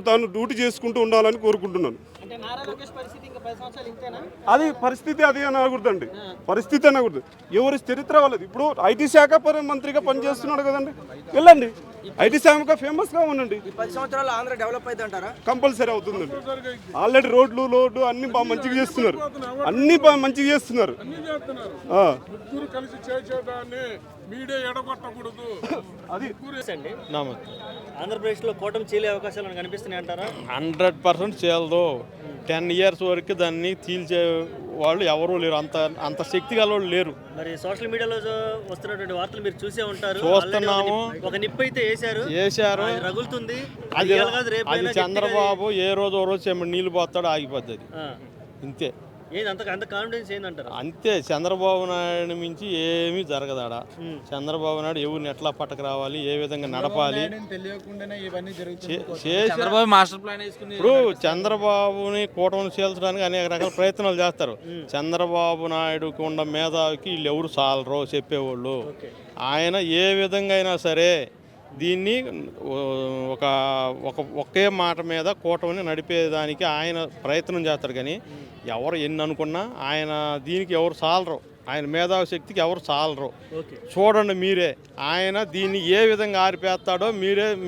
తాను డ్యూటీ చేసుకుంటూ ఉండాలని కోరుకుంటున్నాను. అంటే నారా లోకేష్ పరిస్థితి ఇంకా 10 సంవత్సరాలు ఇంతేనా? అది పరిస్థితి అది అనకూడదండి, పరిస్థితి అనకూడదు. ఎవరి చరిత్ర వాళ్ళది. ఇప్పుడు ఐటీ శాఖ మంత్రిగా పనిచేస్తున్నాడు కదండి, వెళ్ళండి ఐటీ శాఖ ఫేమస్గా ఉండండి. 10 సంవత్సరాలు ఆంధ్ర డెవలప్ అయితే అంటారా? కంపల్సరీ అవుతుందండి. ఆల్రెడీ రోడ్లు అన్ని బాగా మంచిగా చేస్తున్నారు, అన్ని బాగా మంచిగా చేస్తున్నారు. కలిసి చేసేదాన్ని మీడియా ఎడగొట్టకూడదు. అది ఆంధ్రప్రదేశ్లో కూటమి చీలే అవకాశాలు కనిపిస్తున్నాయి అంటారా? 100% చేయదు. 10 years వరకు దాన్ని తీల్చే వాళ్ళు ఎవరూ లేరు, అంత శక్తి గల వాళ్ళు లేరు. మరి సోషల్ మీడియాలో వస్తున్నటువంటి వార్తలు మీరు చూసే ఉంటారు. చూస్తున్నాము. ఒక నిప్పు అయితే వేశారు, అది రగులుతుంది. అది చంద్రబాబు ఏ రోజు ఓ రోజు నీళ్ళు పోతాడో ఆగిపోద్ది, ఇంతే. అంత కాన్ఫిడెన్స్ ఏందంటారు? అంతే. చంద్రబాబు నాయుడు మించి ఏమీ జరగదాడ. చంద్రబాబు నాయుడు ఎవరిని ఎట్లా పట్టకు రావాలి, ఏ విధంగా నడపాలి, ఇప్పుడు చంద్రబాబుని కూటమి చేల్చడానికి అనేక రకాల ప్రయత్నాలు చేస్తారు. చంద్రబాబు నాయుడుకి ఉన్న మేధావికి వీళ్ళు ఎవరు చాలరో చెప్పేవాళ్ళు. ఆయన ఏ విధంగా అయినా సరే దీన్ని ఒకే మాట మీద కూటమిని నడిపేదానికి ఆయన ప్రయత్నం చేస్తారు. కానీ ఎవరు ఎన్ని అనుకున్నా ఆయన దీనికి ఎవరు చాలరు, ఆయన మేధావి శక్తికి ఎవరు చాలరు. చూడండి మీరే, ఆయన దీన్ని ఏ విధంగా ఆరిపేస్తాడో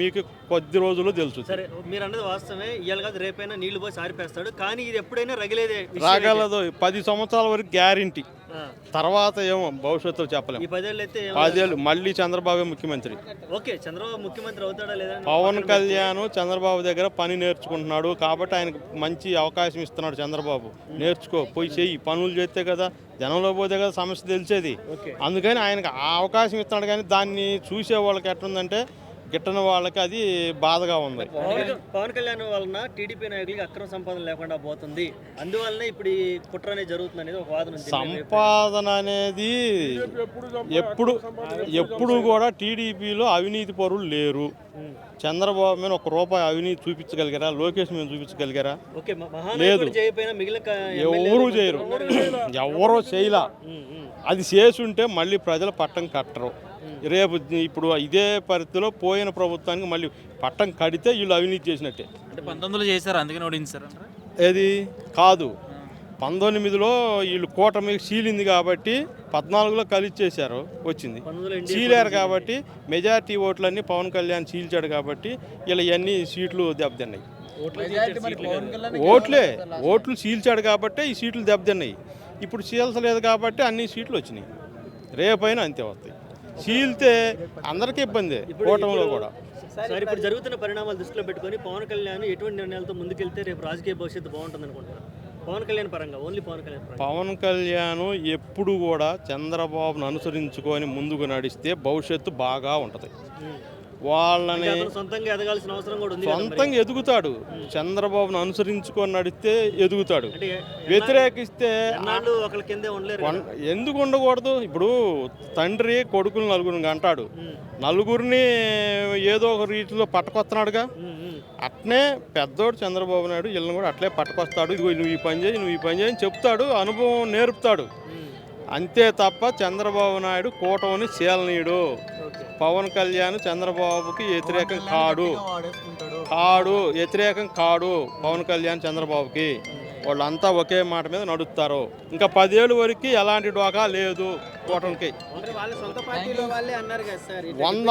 మీకు కొద్ది రోజుల్లో తెలుసు. సరే, మీరు అన్నది వాస్తవమే. ఇవాళ కాదు రేపైనా నీళ్లు పోసి ఆరిపేస్తాడు, కానీ ఇది ఎప్పుడైనా రగలదు. 10 సంవత్సరాల వరకు గ్యారంటీ, తర్వాత ఏమో భవిష్యత్తులో చెప్పలేము. 10 ఏళ్ళు మళ్ళీ చంద్రబాబు ముఖ్యమంత్రి. ఓకే, చంద్రబాబు ముఖ్యమంత్రి అవుతాడా లేదా? పవన్ కళ్యాణ్ చంద్రబాబు దగ్గర పని నేర్చుకుంటున్నాడు కాబట్టి ఆయనకు మంచి అవకాశం ఇస్తున్నాడు. చంద్రబాబు నేర్చుకో, పోయి చెయ్యి, పనులు చేస్తే కదా జనంలో పోతే కదా సమస్య తెలిసేది. అందుకని ఆయనకు ఆ అవకాశం ఇస్తున్నాడు. కానీ దాన్ని చూసే వాళ్ళకి ఎట్లుందంటే గిట్టని వాళ్ళకి అది బాధగా ఉంది. పవన్ కళ్యాణ్ వలన టీడీపీ నాయకులకి అక్రమ సంపాదన లేకుండా పోతుంది, అందువల్లనే ఇప్పుడు ఈ కుట్ర అనేది జరుగుతుంది అనేది ఒక వాదన. సంపాదన అనేది ఎప్పుడు కూడా టీడీపీలో అవినీతి పరులు లేరు. చంద్రబాబు మీద ₹1 అవినీతి చూపించగలిగారా? లోకేష్ మీద చూపించగలిగారా? లేదు, ఎవరు చేయరు, ఎవరో చేయలా. అది చేసుంటే మళ్ళీ ప్రజలు పట్టం కట్టరు. రేపు ఇప్పుడు ఇదే పరిస్థితిలో పోయిన ప్రభుత్వానికి మళ్ళీ పట్టం కడితే వీళ్ళు అవినీతి చేసినట్టే. అంటే 19లో చేశారు, అందుకని ఓడించారు. ఏది కాదు, 19లో వీళ్ళు కూటమి చీలింది కాబట్టి 14లో కలిసి చేశారు, వచ్చింది. చీలారు కాబట్టి మెజార్టీ ఓట్లన్నీ పవన్ కళ్యాణ్ చీల్చాడు కాబట్టి ఇలా ఇవన్నీ సీట్లు దెబ్బతిన్నాయి. ఓట్లు చీల్చాడు కాబట్టి ఈ సీట్లు దెబ్బతిన్నాయి. ఇప్పుడు చీల్చలేదు కాబట్టి అన్ని సీట్లు వచ్చినాయి. రేపైనా అంతే వస్తాయి. చీల్తే అందరికీ ఇబ్బంది, కూటమిలో కూడా. ఇప్పుడు జరుగుతున్న పరిణామాలు దృష్టిలో పెట్టుకొని పవన్ కళ్యాణ్ ఎటువంటి నిర్ణయాలతో ముందుకెళ్తే రేపు రాజకీయ భవిష్యత్తు బాగుంటుంది అనుకుంటున్నారు? పవన్ కళ్యాణ్ పరంగా, ఓన్లీ పవన్ కళ్యాణ్ ఎప్పుడు కూడా చంద్రబాబును అనుసరించుకొని ముందుకు నడిస్తే భవిష్యత్తు బాగా ఉంటుంది. వాళ్ళని సొంతంగా ఎదగాల్సిన అవసరం కూడా ఉంది. సొంతంగా ఎదుగుతాడు, చంద్రబాబును అనుసరించుకొని నడిస్తే ఎదుగుతాడు. వ్యతిరేకిస్తే ఎందుకు ఉండకూడదు? ఇప్పుడు తండ్రి కొడుకులు నలుగురిని అంటాడు, నలుగురిని ఏదో ఒక రీతిలో పట్టుకొస్తున్నాడుగా. అట్నే పెద్దోడు చంద్రబాబు నాయుడు వీళ్ళని కూడా అట్లే పట్టుకొస్తాడు. ఇదిగో నువ్వు ఈ పని చేయి, నువ్వు ఈ పని చేయని చెప్తాడు, అనుభవం నేర్పుతాడు. అంతే తప్ప చంద్రబాబు నాయుడు కూటమిని చీలనీయుడు. పవన్ కళ్యాణ్ చంద్రబాబుకి వ్యతిరేకం వ్యతిరేకం కాడు. పవన్ కళ్యాణ్ చంద్రబాబుకి వాళ్ళంతా ఒకే మాట మీద నడుస్తారు. ఇంకా 10 ఏళ్ళ వరకు ఎలాంటి డోకా లేదు కూటమికి. 100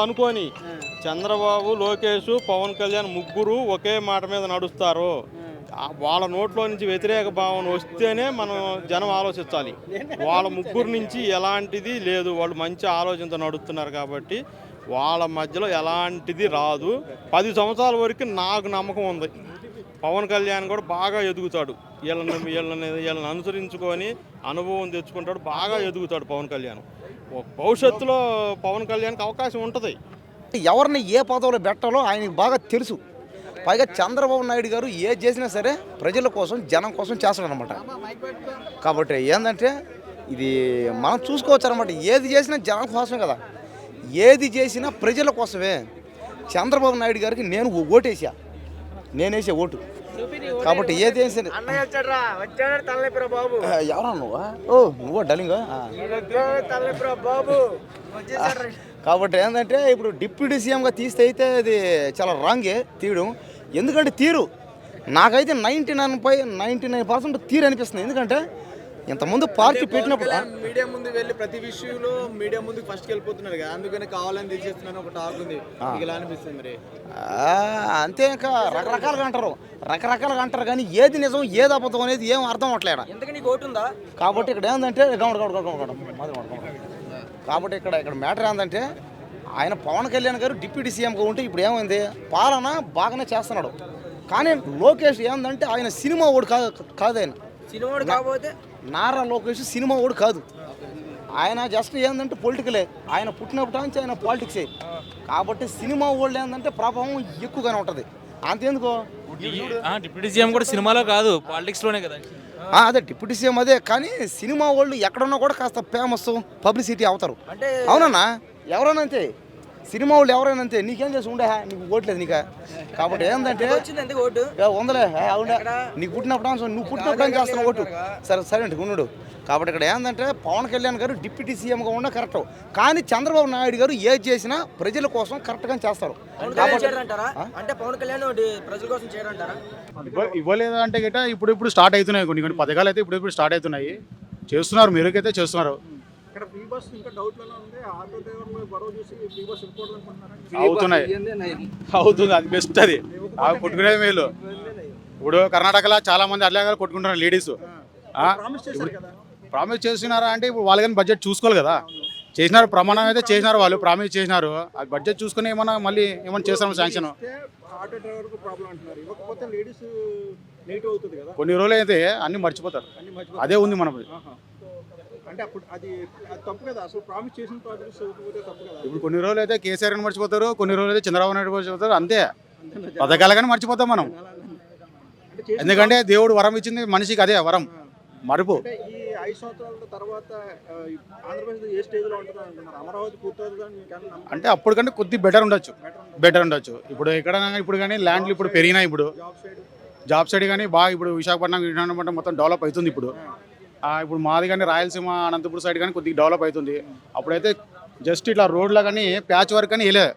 అనుకోని చంద్రబాబు, లోకేష్, పవన్ కళ్యాణ్ ముగ్గురు ఒకే మాట మీద నడుస్తారు. వాళ్ళ నోట్లో నుంచి వ్యతిరేక భావన వస్తేనే మనం జనం ఆలోచించాలి. వాళ్ళ ముగ్గురు నుంచి ఎలాంటిది లేదు, వాళ్ళు మంచి ఆలోచనతో నడుస్తున్నారు కాబట్టి వాళ్ళ మధ్యలో ఎలాంటిది రాదు. 10 సంవత్సరాల వరకు నాకు నమ్మకం ఉంది పవన్ కళ్యాణ్ కూడా బాగా ఎదుగుతాడు. వీళ్ళని అనుసరించుకొని అనుభవం తెచ్చుకుంటాడు, బాగా ఎదుగుతాడు పవన్ కళ్యాణ్. భవిష్యత్తులో పవన్ కళ్యాణ్కి అవకాశం ఉంటుంది. ఎవరిని ఏ పదవిలో పెట్టాలో ఆయనకి బాగా తెలుసు. పైగా చంద్రబాబు నాయుడు గారు ఏది చేసినా సరే ప్రజల కోసం, జనం కోసం చేస్తాడు అనమాట. కాబట్టి ఏంటంటే ఇది మనం చూసుకోవచ్చు అనమాట. ఏది చేసినా జనం కోసమే కదా, ఏది చేసినా ప్రజల కోసమే. చంద్రబాబు నాయుడు గారికి నేను ఓటేసా, నేనేసే ఓటు. కాబట్టి ఏది వేసా ఎవరా నువ్వా? ఓ నువ్వు డలింగా. కాబట్టి ఏంటంటే ఇప్పుడు డిప్యూటీ సీఎంగా తీస్తే అయితే అది చాలా రాంగే తీయడం. ఎందుకంటే తీరు నాకైతే 99% తీరు అనిపిస్తుంది. ఎందుకంటే ఇంతకుముందు పార్టీ పెట్టినప్పుడు మీడియా ముందు వెళ్ళి ప్రతి విషయంలో మీడియా ముందు ఫస్ట్ వెళ్ళిపోతున్నారు కదా, అందుకని కావాలని తీసేస్తున్నాను ఒక టాక్ ఉంది. మీకు ఎలా అనిపిస్తుంది మరి? అంతే, ఇంకా రకరకాలుగా అంటారు కానీ ఏది నిజం ఏది అబద్ధం అనేది ఏం అర్థం అవట్లేదా. కాబట్టి ఇక్కడ ఏంటంటే కాబట్టి ఇక్కడ మ్యాటర్ ఏంటంటే ఆయన పవన్ కళ్యాణ్ గారు డిప్యూటీ సీఎంగా ఉంటే ఇప్పుడు ఏమైంది, పాలన బాగానే చేస్తున్నాడు. కానీ లోకేష్ ఏంటంటే ఆయన సినిమా ఓడు కాదు ఆయన నారా లోకేష్ సినిమా ఓడు కాదు. ఆయన జస్ట్ ఏంటంటే పొలిటికలే. ఆయన పుట్టినప్పటి నుంచి ఆయన పాలిటిక్సే. కాబట్టి సినిమా ఓళ్ళు ఏంటంటే ప్రభావం ఎక్కువగానే ఉంటుంది. అంతేందుకో డిప్యూటీ సీఎం కూడా సినిమాలో కాదు, పాలిటిక్స్లోనే కదా. అదే డిప్యూటీ సీఎం అదే, కానీ సినిమా వాళ్ళు ఎక్కడున్నా కూడా కాస్త ఫేమస్ పబ్లిసిటీ అవుతారు. అవునన్నా, ఎవరైనా అంతే, సినిమా వాళ్ళు ఎవరైనా అంతే. నీకేం చేసి ఉండే నీకు ఓట్లేదు నీక. కాబట్టి ఏంటంటే ఉందలే అవునా, నీకు పుట్టినప్పుడు నువ్వు పుట్టినప్పుడు చేస్తున్నావు ఓటు. సరే అంటే ఉన్నాడు. కాబట్టి ఇక్కడ ఏంటంటే పవన్ కళ్యాణ్ గారు డిప్యూటీ సీఎంగా ఉన్న కరెక్ట్. కానీ చంద్రబాబు నాయుడు గారు ఏది చేసినా ప్రజల కోసం కరెక్ట్గా చేస్తారు. అంటే పవన్ కళ్యాణ్ ప్రజల కోసం చేయడంటారా? ఇవ్వలేదు అంటే గిట్ట ఇప్పుడు స్టార్ట్ అవుతున్నాయి. కొన్ని పథకాలు అయితే ఇప్పుడు స్టార్ట్ అవుతున్నాయి, చేస్తున్నారు, మెరుగైతే చేస్తున్నారు. ఇక్కడ ఫ్రీ బస్ ఇంకా డౌట్లలో ఉంది. ఆటో డ్రైవర్లు గొడవ చూసి ఫ్రీ బస్ ఇవ్వకూడదనుకుంటున్నారా? అవుతుంది, అది బెస్ట్. అది కొట్టుకునేది మేలు. ఇప్పుడు కర్ణాటకలో చాలా మంది అట్లా కొట్టుకుంటున్నారు లేడీస్. ప్రామిస్ చేస్తున్నారా అంటే ఇప్పుడు వాళ్ళు కానీ బడ్జెట్ చూసుకోవాలి కదా. చేసినారు, ప్రమాణం అయితే చేసినారు, వాళ్ళు ప్రామిస్ చేసినారు. అది బడ్జెట్ చూసుకుని ఏమన్నా చేస్తాము శాంక్షన్. ఆటో డ్రైవర్కు ప్రాబ్లం అంటున్నారు, ఇవ్వకపోతే లేడీస్ నెగిటివ్ అవుతుంది కదా. కొన్ని రోజులు అయితే అన్ని మర్చిపోతారు. అదే ఉంది మనది. అంటే అప్పుడు అది తప్పు కదా, అసలు ప్రామిస్ చేసిన ప్రాజెక్ట్స్ తప్పు కదా. ఇప్పుడు కొన్ని రోజులు అయితే కేసీఆర్ అని మర్చిపోతారు, కొన్ని రోజులు అయితే చంద్రబాబు నాయుడు మర్చిపోతారు. అంతే, పథకాలు కానీ మర్చిపోతాం మనం. ఎందుకంటే దేవుడు వరం ఇచ్చింది మనిషికి, అదే వరం మరుపు. ఈ 5 సంవత్సరాల తర్వాత ఆంధ్రప్రదేశ్ ఏ స్టేజ్లో ఉంటుంది అనుకున్నారు? అమరావతి పూర్తవుతుందని అంటే అప్పటికంటే కొద్ది బెటర్ ఉండొచ్చు. ఇప్పుడు కానీ ల్యాండ్లు ఇప్పుడు పెరిగినాయి. ఇప్పుడు జాబ్ సైడ్ కానీ బాగా ఇప్పుడు విశాఖపట్నం మొత్తం డెవలప్ అవుతుంది. ఇప్పుడు మాది కానీ రాయలసీమ అనంతపురం సైడ్ కానీ కొద్దిగా డెవలప్ అవుతుంది. అప్పుడైతే జస్ట్ ఇట్లా రోడ్లో కానీ ప్యాచ్ వర్క్ అని వెళ్ళే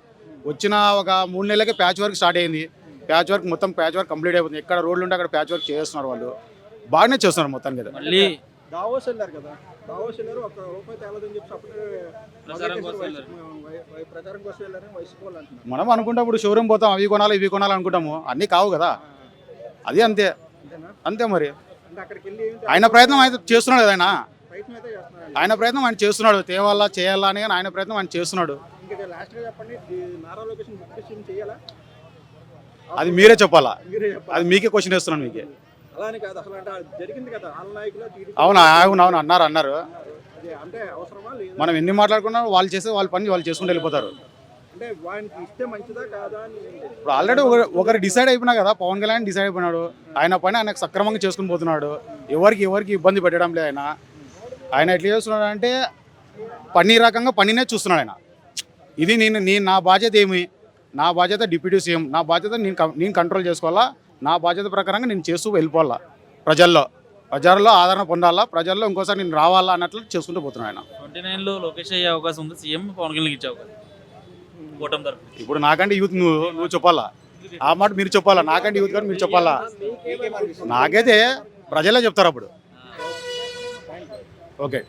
వచ్చిన ఒక 3 నెలలకే ప్యాచ్ వర్క్ స్టార్ట్ అయింది. మొత్తం ప్యాచ్ వర్క్ కంప్లీట్ అయిపోతుంది. ఎక్కడ రోడ్లు ఉంటే అక్కడ ప్యాచ్ వర్క్ చేస్తున్నారు, వాళ్ళు బాగానే చేస్తున్నారు మొత్తానికి కదా. మళ్ళీ దావోస్ వెళ్ళారు కదా, దావోస్ వెళ్ళారు, ఒక్క రూపాయి తేలదని చెప్పి అప్పుడే ప్రచారం కోసం వెళ్ళారని వైసీపీ వాళ్ళు అంటున్నారు. మనం అనుకుంటాం ఇప్పుడు షోరూమ్ పోతాం, అవి కొనాలి ఇవి కొనాలి అనుకుంటాము, అన్నీ కావు కదా. అది అంతే మరి. ఆయన ప్రయత్నం అయితే చేస్తున్నాడు కదా. ఆయన ప్రయత్నం ఆయన చేస్తున్నాడు, తేవాలా చేయాలా అని. ఆయన ప్రయత్నం ఆయన చేస్తున్నాడు. అది మీరే చెప్పాలా, అది మీకే క్వశ్చన్ వేస్తున్నాను మీకే. అవును అన్నారు. మనం ఎన్ని మాట్లాడుకున్నా వాళ్ళు చేసే వాళ్ళ పని వాళ్ళు చేసుకుంటూ వెళ్ళిపోతారు. ఇప్పుడు ఆల్రెడీ ఒకరు డిసైడ్ అయిపోయినా కదా. పవన్ కళ్యాణ్ డిసైడ్ అయిపోయినాడు, ఆయన పని ఆయన సక్రమంగా చేసుకుని పోతున్నాడు. ఎవరికి ఇబ్బంది పెట్టడం లేదు. ఆయన ఎట్లా చేస్తున్నాడు అంటే పని రకంగా పనినే చూస్తున్నాడు ఆయన. ఇది నేను నా బాధ్యత ఏమి, నా బాధ్యత డిప్యూటీ సీఎం, నా బాధ్యత నేను కంట్రోల్ చేసుకోవాలా, నా బాధ్యత ప్రకారంగా నేను చేస్తూ వెళ్ళిపోవాలా. ప్రజల్లో ఆదరణ పొందాలా, ప్రజల్లో ఇంకోసారి నేను రావాలా అన్నట్లు చేసుకుంటూ పోతున్నాను ఆయన. 29లో లోకేష్ అయ్యే అవకాశం ఉంది, సీఎం పవన్ కళ్యాణ్ ఇచ్చే అవకాశం. ఇప్పుడు నాకంటే యూత్ నువ్వు చెప్పాలా, ఆ మాట మీరు చెప్పాలా. నాకంటే యూత్ కానీ మీరు చెప్పాలా. నాకైతే ప్రజలే చెప్తారు అప్పుడు. ఓకే.